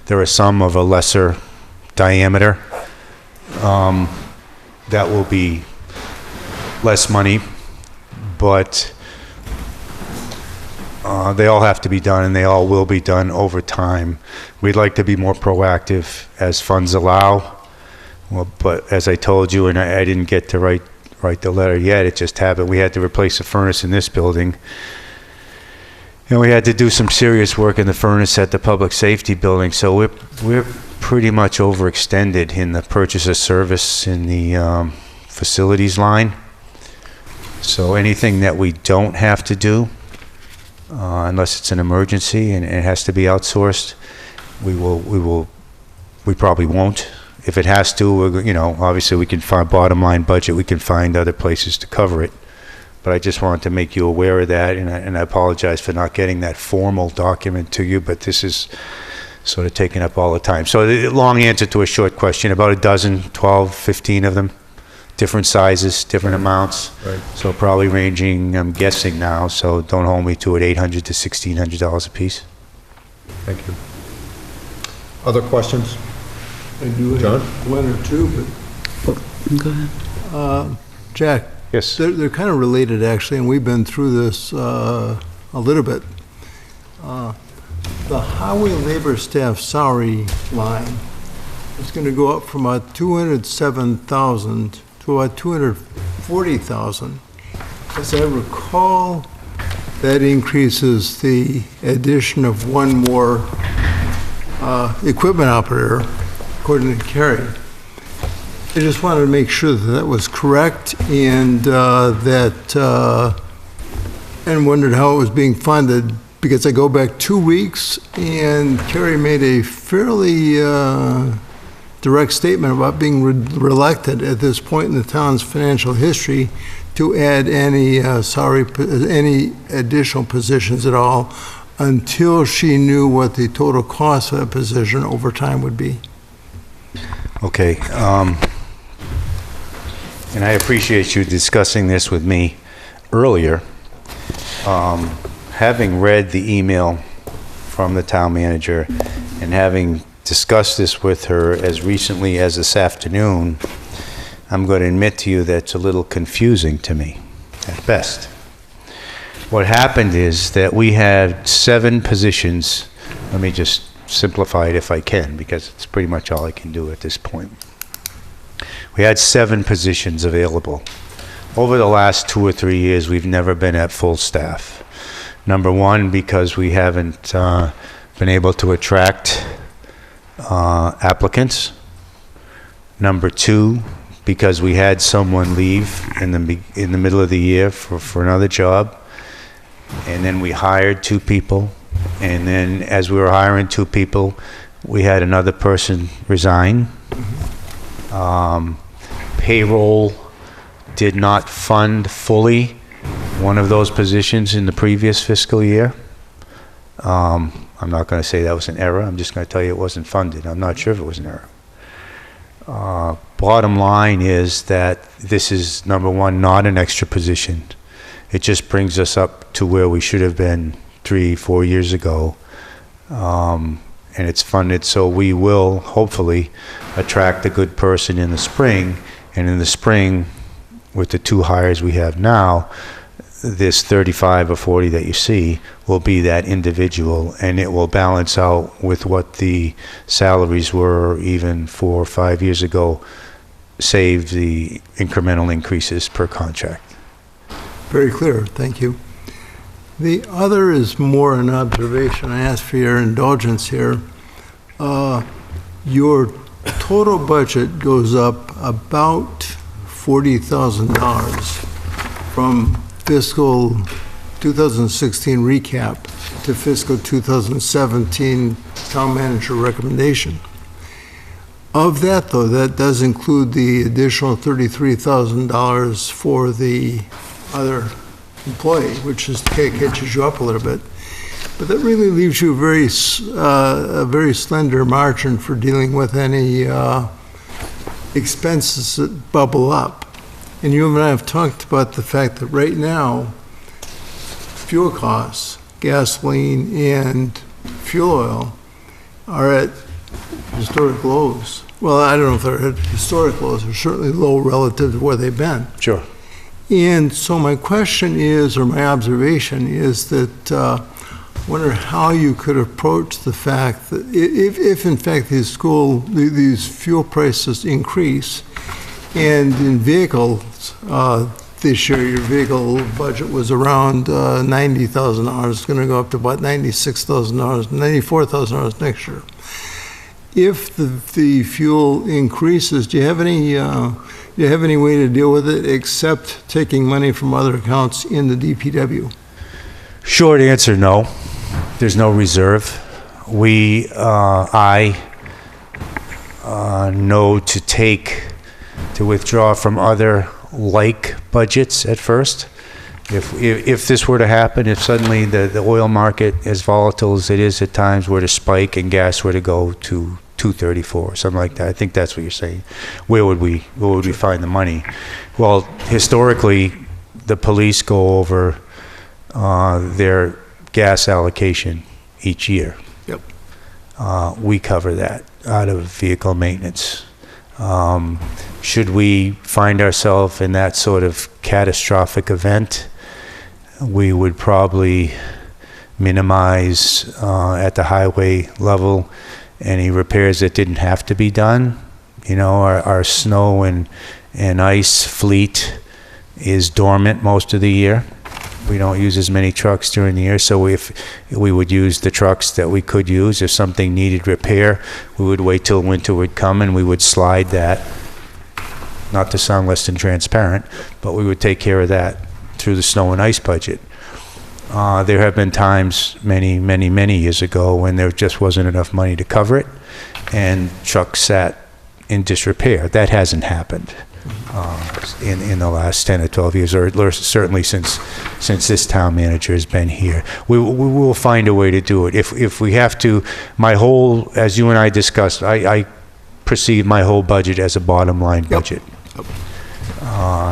There are some of a lesser diameter that will be less money, but they all have to be done, and they all will be done over time. We'd like to be more proactive as funds allow. Well, but as I told you, and I didn't get to write the letter yet, it just happened. We had to replace a furnace in this building, and we had to do some serious work in the furnace at the public safety building. So we're pretty much overextended in the purchase of service in the facilities line. So anything that we don't have to do, unless it's an emergency and it has to be outsourced, we probably won't. If it has to, obviously we can find bottom line budget, we can find other places to cover it. But I just wanted to make you aware of that, and I apologize for not getting that formal document to you, but this is sort of taking up all the time. So the long answer to a short question, about a dozen, 12, 15 of them, different sizes, different amounts. Right. So probably ranging, I'm guessing now, so don't hold me to it, $800 to $1,600 a piece. Thank you. Other questions? I do John? have one or two, but... Go ahead. Jack? Yes. They're kind of related, actually, and we've been through this a little bit. The highway labor staff salary line is going to go up from about $207,000 to about $240,000. As I recall, that increases the addition of one more equipment operator, according to Kerry. I just wanted to make sure that that was correct, and and wondered how it was being funded, because I go back 2 weeks and Kerry made a fairly direct statement about being reluctant at this point in the town's financial history to add any any additional positions at all until she knew what the total cost of that position over time would be. Okay. And I appreciate you discussing this with me earlier. Having read the email from the town manager and having discussed this with her as recently as this afternoon, I'm going to admit to you that's a little confusing to me, at best. What happened is that we had 7 positions. Let me just simplify it if I can, because it's pretty much all I can do at this point. We had 7 positions available. Over the last 2 or 3 years, we've never been at full staff. Number one, because we haven't been able to attract applicants. Number two, because we had someone leave in the middle of the year for another job. And then we hired 2 people. And then as we were hiring 2 people, we had another person resign. Payroll did not fund fully one of those positions in the previous fiscal year. I'm not going to say that was an error. I'm just going to tell you it wasn't funded. I'm not sure if it was an error. Bottom line is that this is, number one, not an extra position. It just brings us up to where we should have been 3-4 years ago. And it's funded, so we will hopefully attract a good person in the spring. And in the spring, with the 2 hires we have now, this 35 or 40 that you see will be that individual, and it will balance out with what the salaries were even 4 or 5 years ago, save the incremental increases per contract. Very clear, thank you. The other is more an observation. I ask for your indulgence here. Your total budget goes up about $40,000 from fiscal 2016 recap to fiscal 2017 town manager recommendation. Of that, though, that does include the additional $33,000 for the other employee, which is catches you up a little bit. But that really leaves you a very slender margin for dealing with any expenses that bubble up. And you and I have talked about the fact that right now, fuel costs, gasoline and fuel oil, are at historic lows. Well, I don't know if they're at historic lows. They're certainly low relative to where they've been. Sure. And so my question is, or my observation is that I wonder how you could approach the fact that if in fact these fuel prices increase, and in vehicles, this year your vehicle budget was around $90,000. It's going to go up to about $96,000, $94,000 next year. If the fuel increases, do you have any way to deal with it except taking money from other accounts in the DPW? Short answer, no. There's no reserve. I know to withdraw from other like budgets at first. If this were to happen, if suddenly the oil market, as volatile as it is at times, were to spike and gas were to go to $2.34, something like that. I think that's what you're saying. Where would we find the money? Well, historically, the police go over their gas allocation each year. Yep. We cover that out of vehicle maintenance. Should we find ourselves in that sort of catastrophic event, we would probably minimize at the highway level any repairs that didn't have to be done. You know, our snow and ice fleet is dormant most of the year. We don't use as many trucks during the year, so if we would use the trucks that we could use, if something needed repair, we would wait till winter would come and we would slide that. Not to sound less than transparent, but we would take care of that through the snow and ice budget. There have been times many years ago when there just wasn't enough money to cover it, and trucks sat in disrepair. That hasn't happened in the last 10 or 12 years, or certainly since this town manager has been here. We will find a way to do it. If we have to, as you and I discussed, I perceive my whole budget as a bottom line budget.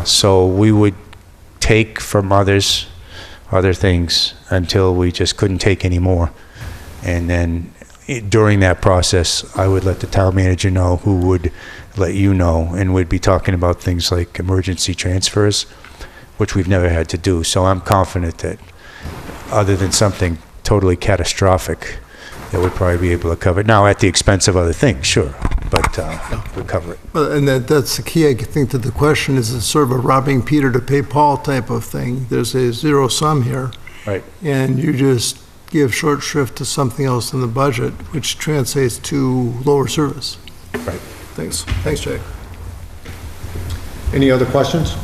So we would take from other things until we just couldn't take any more. And then during that process, I would let the town manager know, who would let you know, and we'd be talking about things like emergency transfers, which we've never had to do. So I'm confident that other than something totally catastrophic, that would probably be able to cover it. Now, at the expense of other things, sure, but would cover it. Well, and that's the key, I think, to the question, is it's sort of a robbing Peter to pay Paul type of thing. There's a zero sum here. Right. And you just give short shrift to something else in the budget, which translates to lower service. Right. Thanks. Thanks, Jay. Any other questions?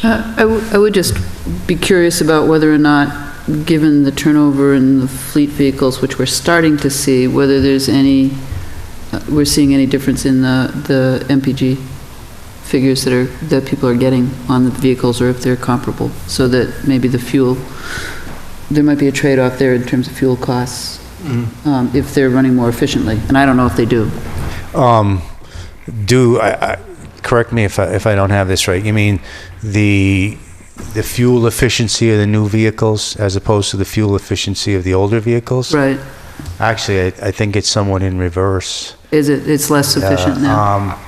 I would just be curious about whether or not, given the turnover in the fleet vehicles, which we're starting to see, whether there's any, we're seeing any difference in the MPG figures that people are getting on the vehicles, or if they're comparable, so that maybe the fuel, there might be a trade-off there in terms of fuel costs, if they're running more efficiently, and I don't know if they do. Correct me if I don't have this right. You mean the fuel efficiency of the new vehicles as opposed to the fuel efficiency of the older vehicles? Right. Actually, I think it's somewhat in reverse. Is it? It's less efficient now?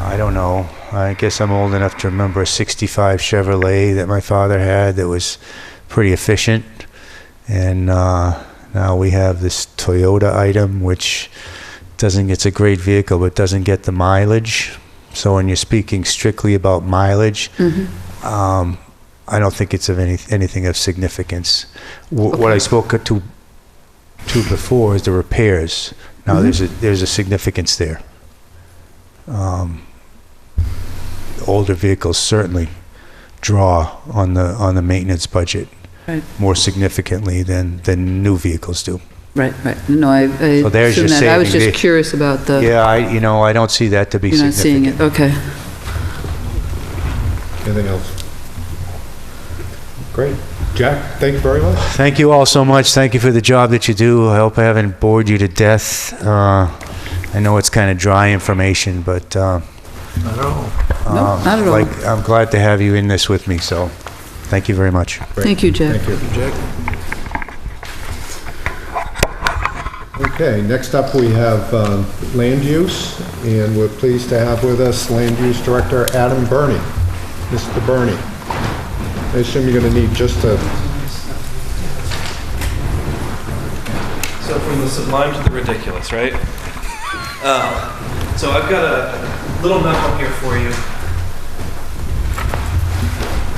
I don't know. I guess I'm old enough to remember a 65 Chevrolet that my father had that was pretty efficient. And now we have this Toyota item, which it's a great vehicle, but doesn't get the mileage. So when you're speaking strictly about mileage, I don't think it's of anything of significance. What I spoke to before is the repairs. Now there's a significance there. Older vehicles certainly draw on the maintenance budget more significantly than new vehicles do. Right. No, I So there's your assume that. I was saving. just curious about the, Yeah, I don't see that to be you're not seeing significant. it, okay. Anything else? Great. Jack, thank you very much. Thank you all so much. Thank you for the job that you do. I hope I haven't bored you to death. I know it's kind of dry information, but I don't know. No, not at all. I'm glad to have you in this with me, so thank you very much. Great. Thank you, Jack. Thank you. Jack? Okay, next up we have land use, and we're pleased to have with us Land Use Director Adam Burney. Mr. Burney, I assume you're going to need just a... So from the sublime to the ridiculous, right? So I've got a little memo here for you.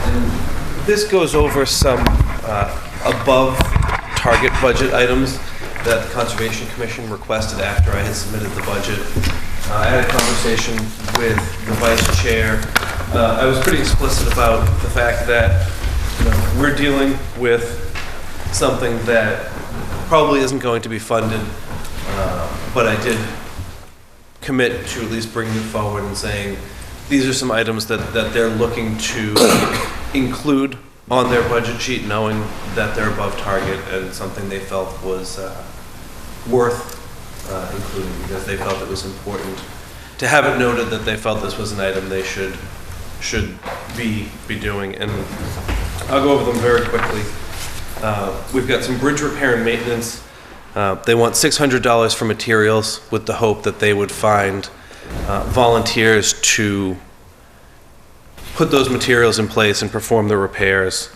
And this goes over some above target budget items that the Conservation Commission requested after I had submitted the budget. I had a conversation with the vice chair. I was pretty explicit about the fact that we're dealing with something that probably isn't going to be funded, but I did commit to at least bringing it forward and saying these are some items that they're looking to include on their budget sheet, knowing that they're above target and something they felt was worth including, because they felt it was important to have it noted that they felt this was an item they should be doing. And I'll go over them very quickly. We've got some bridge repair and maintenance. They want $600 for materials with the hope that they would find volunteers to put those materials in place and perform the repairs.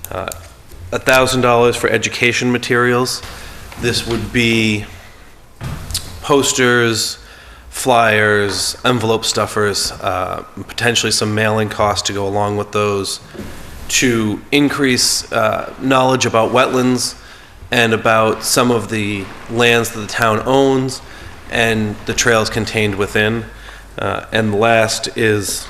$1,000 for education materials. This would be posters, flyers, envelope stuffers, potentially some mailing costs to go along with those, to increase knowledge about wetlands and about some of the lands that the town owns and the trails contained within. And the last is,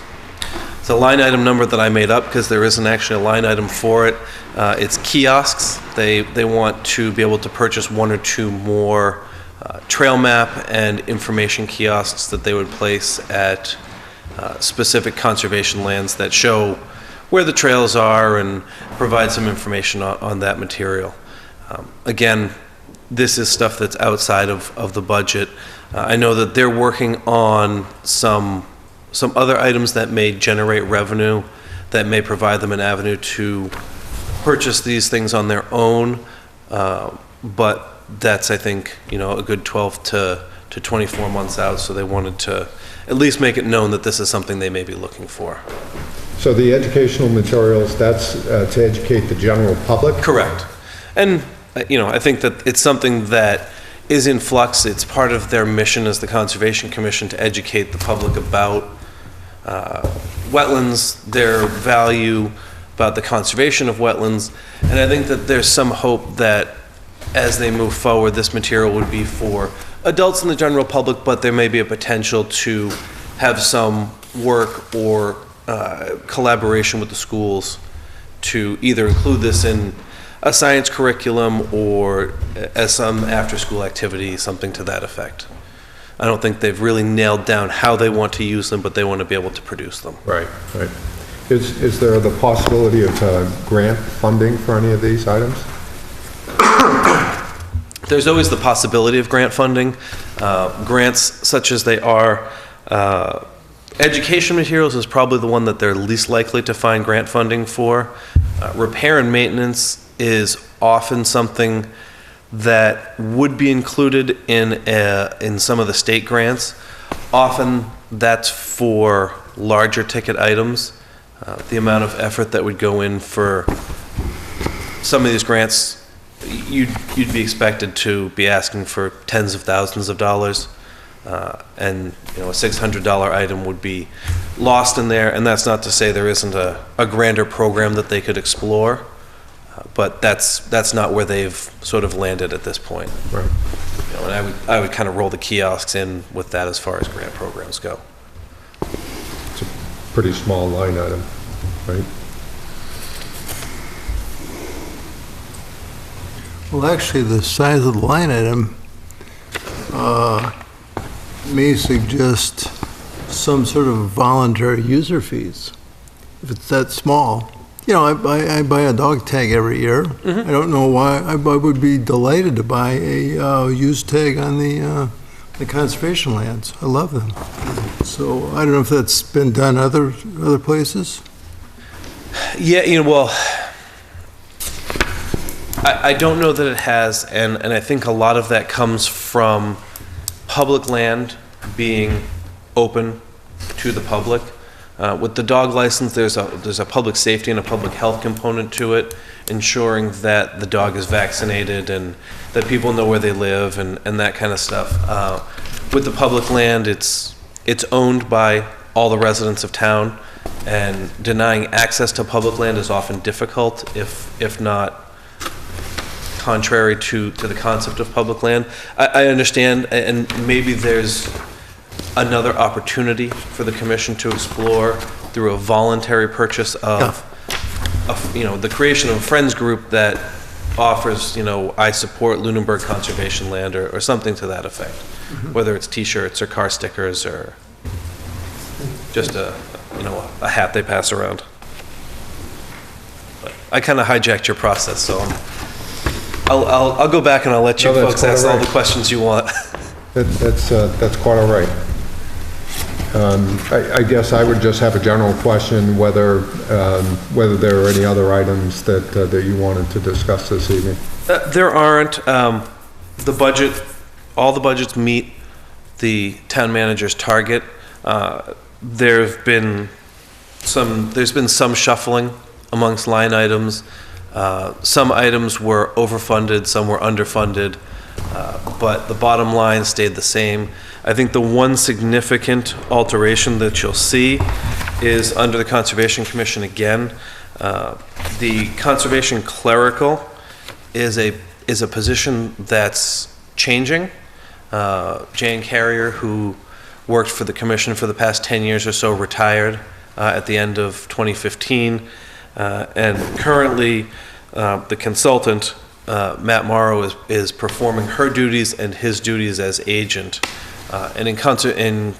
it's a line item number that I made up because there isn't actually a line item for it. It's kiosks. They want to be able to purchase one or two more trail map and information kiosks that they would place at specific conservation lands that show where the trails are and provide some information on that material. Again, this is stuff that's outside of the budget. I know that they're working on some other items that may generate revenue, that may provide them an avenue to purchase these things on their own, but that's, I think, a good 12 to 24 months out, so they wanted to at least make it known that this is something they may be looking for. So the educational materials, that's to educate the general public? Correct. And, I think that it's something that is in flux. It's part of their mission as the Conservation Commission to educate the public about wetlands, their value, about the conservation of wetlands. And I think that there's some hope that as they move forward, this material would be for adults and the general public, but there may be a potential to have some work or collaboration with the schools to either include this in a science curriculum or as some after-school activity, something to that effect. I don't think they've really nailed down how they want to use them, but they want to be able to produce them. Right, right. Is there the possibility of grant funding for any of these items? There's always the possibility of grant funding. Grants such as they are, education materials is probably the one that they're least likely to find grant funding for. Repair and maintenance is often something that would be included in some of the state grants. Often that's for larger ticket items. The amount of effort that would go in for some of these grants, you'd be expected to be asking for tens of thousands of dollars. And a $600 item would be lost in there, and that's not to say there isn't a grander program that they could explore, but that's not where they've sort of landed at this point. Right. And I would kind of roll the kiosks in with that as far as grant programs go. It's a pretty small line item, right? Well, actually, the size of the line item may suggest some sort of voluntary user fees. If it's that small. I buy a dog tag every year. I don't know why. I would be delighted to buy a used tag on the conservation lands. I love them. So I don't know if that's been done other places. Yeah, well, I don't know that it has, and I think a lot of that comes from public land being open to the public. With the dog license, there's a public safety and a public health component to it, ensuring that the dog is vaccinated and that people know where they live and that kind of stuff. With the public land, it's owned by all the residents of town, and denying access to public land is often difficult, if not contrary to the concept of public land. I understand, and maybe there's another opportunity for the commission to explore through a voluntary purchase of the creation of a friends group that offers, I support Lunenburg Conservation Land or something to that effect, whether it's t-shirts or car stickers or just a hat they pass around. But I kind of hijacked your process, so I'll go back and I'll let you folks ask all the questions you want. That's quite all right. I guess I would just have a general question whether there are any other items that you wanted to discuss this evening. There aren't. The budget, all the budgets meet the town manager's target. There's been some shuffling amongst line items. Some items were overfunded, some were underfunded, but the bottom line stayed the same. I think the one significant alteration that you'll see is under the Conservation Commission again. The Conservation Clerical is a position that's changing. Jane Carrier, who worked for the Commission for the past 10 years or so, retired at the end of 2015. And currently, the consultant, Matt Morrow, is performing her duties and his duties as agent. And in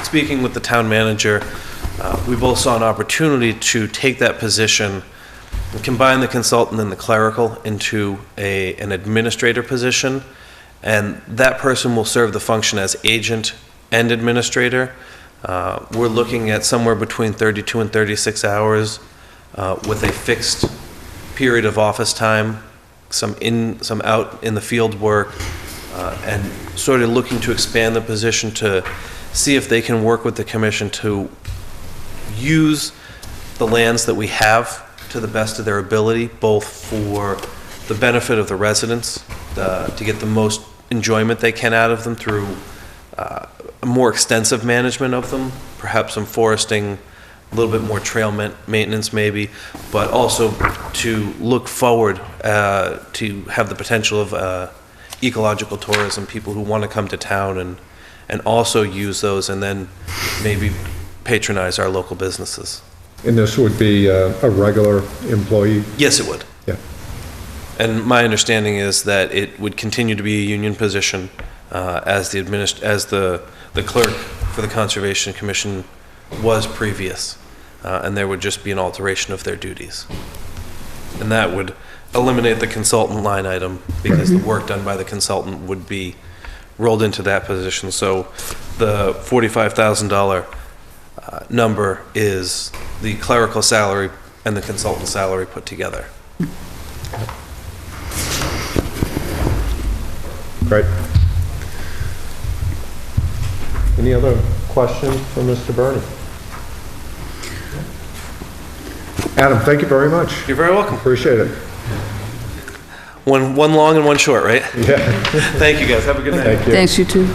speaking with the town manager, we both saw an opportunity to take that position and combine the consultant and the clerical into an administrator position. And that person will serve the function as agent and administrator. We're looking at somewhere between 32 and 36 hours with a fixed period of office time, some out in the field work, and sort of looking to expand the position to see if they can work with the commission to use the lands that we have to the best of their ability, both for the benefit of the residents to get the most enjoyment they can out of them through a more extensive management of them, perhaps some foresting, a little bit more trail maintenance maybe, but also to look forward to have the potential of ecological tourism, people who want to come to town and also use those and then maybe patronize our local businesses. And this would be a regular employee? Yes, it would. Yeah. And my understanding is that it would continue to be a union position as the clerk for the Conservation Commission was previous, and there would just be an alteration of their duties. And that would eliminate the consultant line item because the work done by the consultant would be rolled into that position. So the $45,000 number is the clerical salary and the consultant salary put together. Great. Any other questions for Mr. Burney? Adam, thank you very much. You're very welcome. Appreciate it. One long and one short, right? Yeah. Thank you, guys. Have a good night. Thank you. Thanks, you too.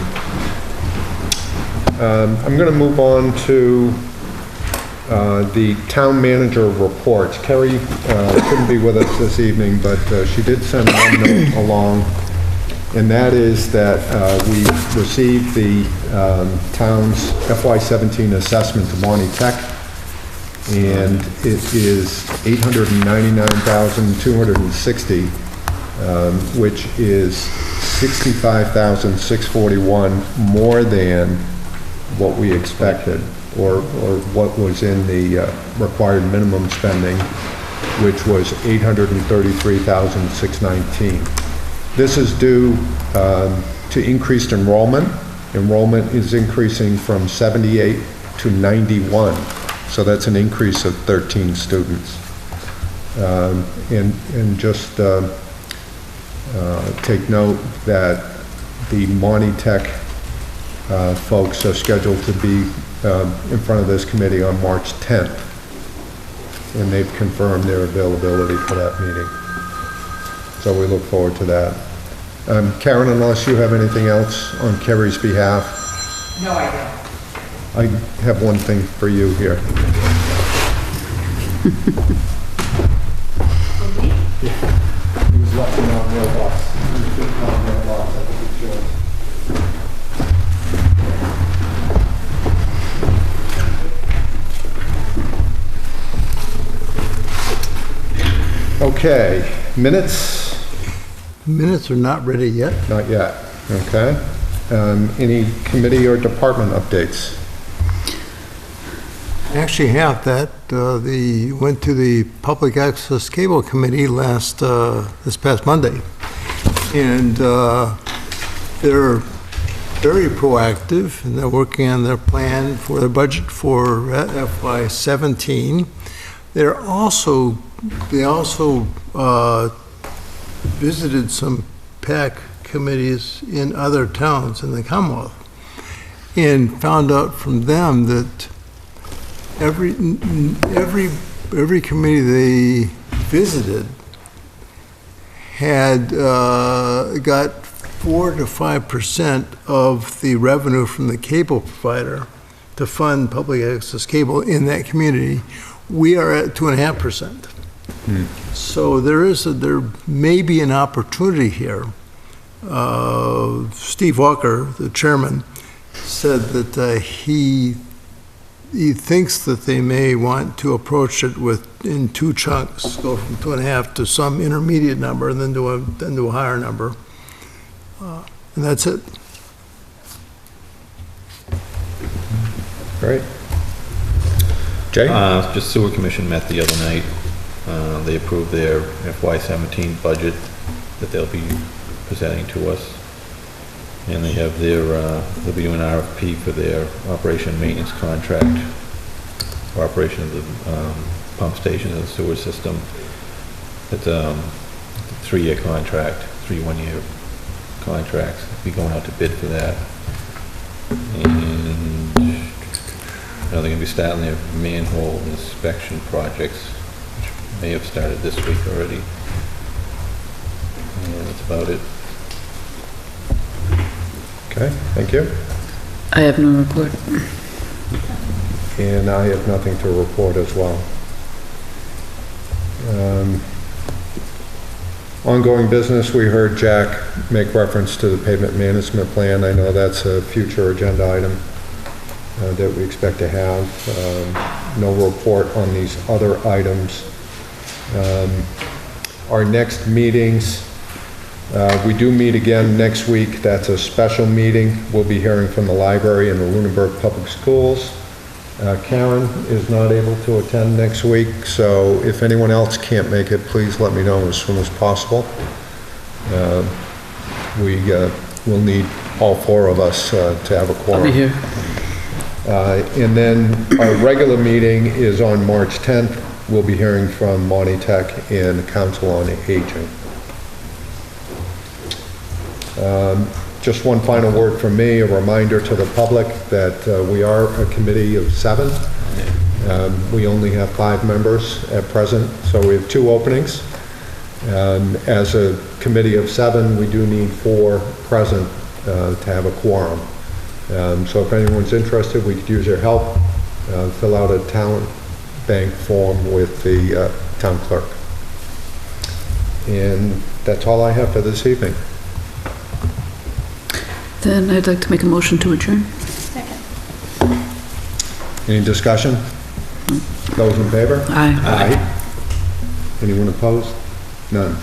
I'm going to move on to the town manager reports. Kerry couldn't be with us this evening, but she did send one note along, and that is that we received the town's FY17 assessment to Monty Tech, and it is $899,260, which is $65,641 more than what we expected, or what was in the required minimum spending, which was $833,619. This is due to increased enrollment. Enrollment is increasing from 78 to 91, so that's an increase of 13 students. And just take note that the Monty Tech folks are scheduled to be in front of this committee on March 10th, and they've confirmed their availability for that meeting. So we look forward to that. Karen, unless you have anything else on Kerry's behalf? No, I don't. I have one thing for you here. He was left in our mailbox. He was put in our mailbox. I think it's yours. Okay, minutes? Minutes are not ready yet. Not yet, okay. Any committee or department updates? I actually have that. Went to the Public Access Cable Committee this past Monday. And they're very proactive, and they're working on their plan for their budget for FY17. They also visited some PAC committees in other towns in the Commonwealth and found out from them that every committee they visited had got 4 to 5% of the revenue from the cable provider to fund public access cable in that community. We are at 2.5%. So there may be an opportunity here. Steve Walker, the chairman, said that he thinks that they may want to approach it in 2 chunks, go from 2.5 to some intermediate number, and then to a higher number, and that's it. Great. Jay? Just Sewer Commission met the other night. They approved their FY17 budget that they'll be presenting to us. And they have they'll be doing an RFP for their operation and maintenance contract, or operation of the pump station and the sewer system. It's a 3-year contract, 3 one-year contracts. Be going out to bid for that. And they're going to be starting their manhole inspection projects, which may have started this week already. And that's about it. Okay, thank you. I have no report. And I have nothing to report as well. Ongoing business, we heard Jack make reference to the pavement management plan. I know that's a future agenda item that we expect to have. No report on these other items. Our next meetings, we do meet again next week. That's a special meeting. We'll be hearing from the library and the Lunenburg Public Schools. Karen is not able to attend next week, so if anyone else can't make it, please let me know as soon as possible. We will need all four of us to have a quorum. I'll be here. And then our regular meeting is on March 10th. We'll be hearing from Monty Tech and Council on Aging. Just one final word from me, a reminder to the public that we are a committee of 7. We only have 5 members at present, so we have 2 openings. As a committee of 7, we do need 4 present to have a quorum. So if anyone's interested, we could use your help. Fill out a talent bank form with the town clerk. And that's all I have for this evening. Then I'd like to make a motion to adjourn. Any discussion? Those in favor? Aye. Anyone opposed? None.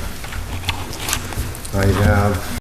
I have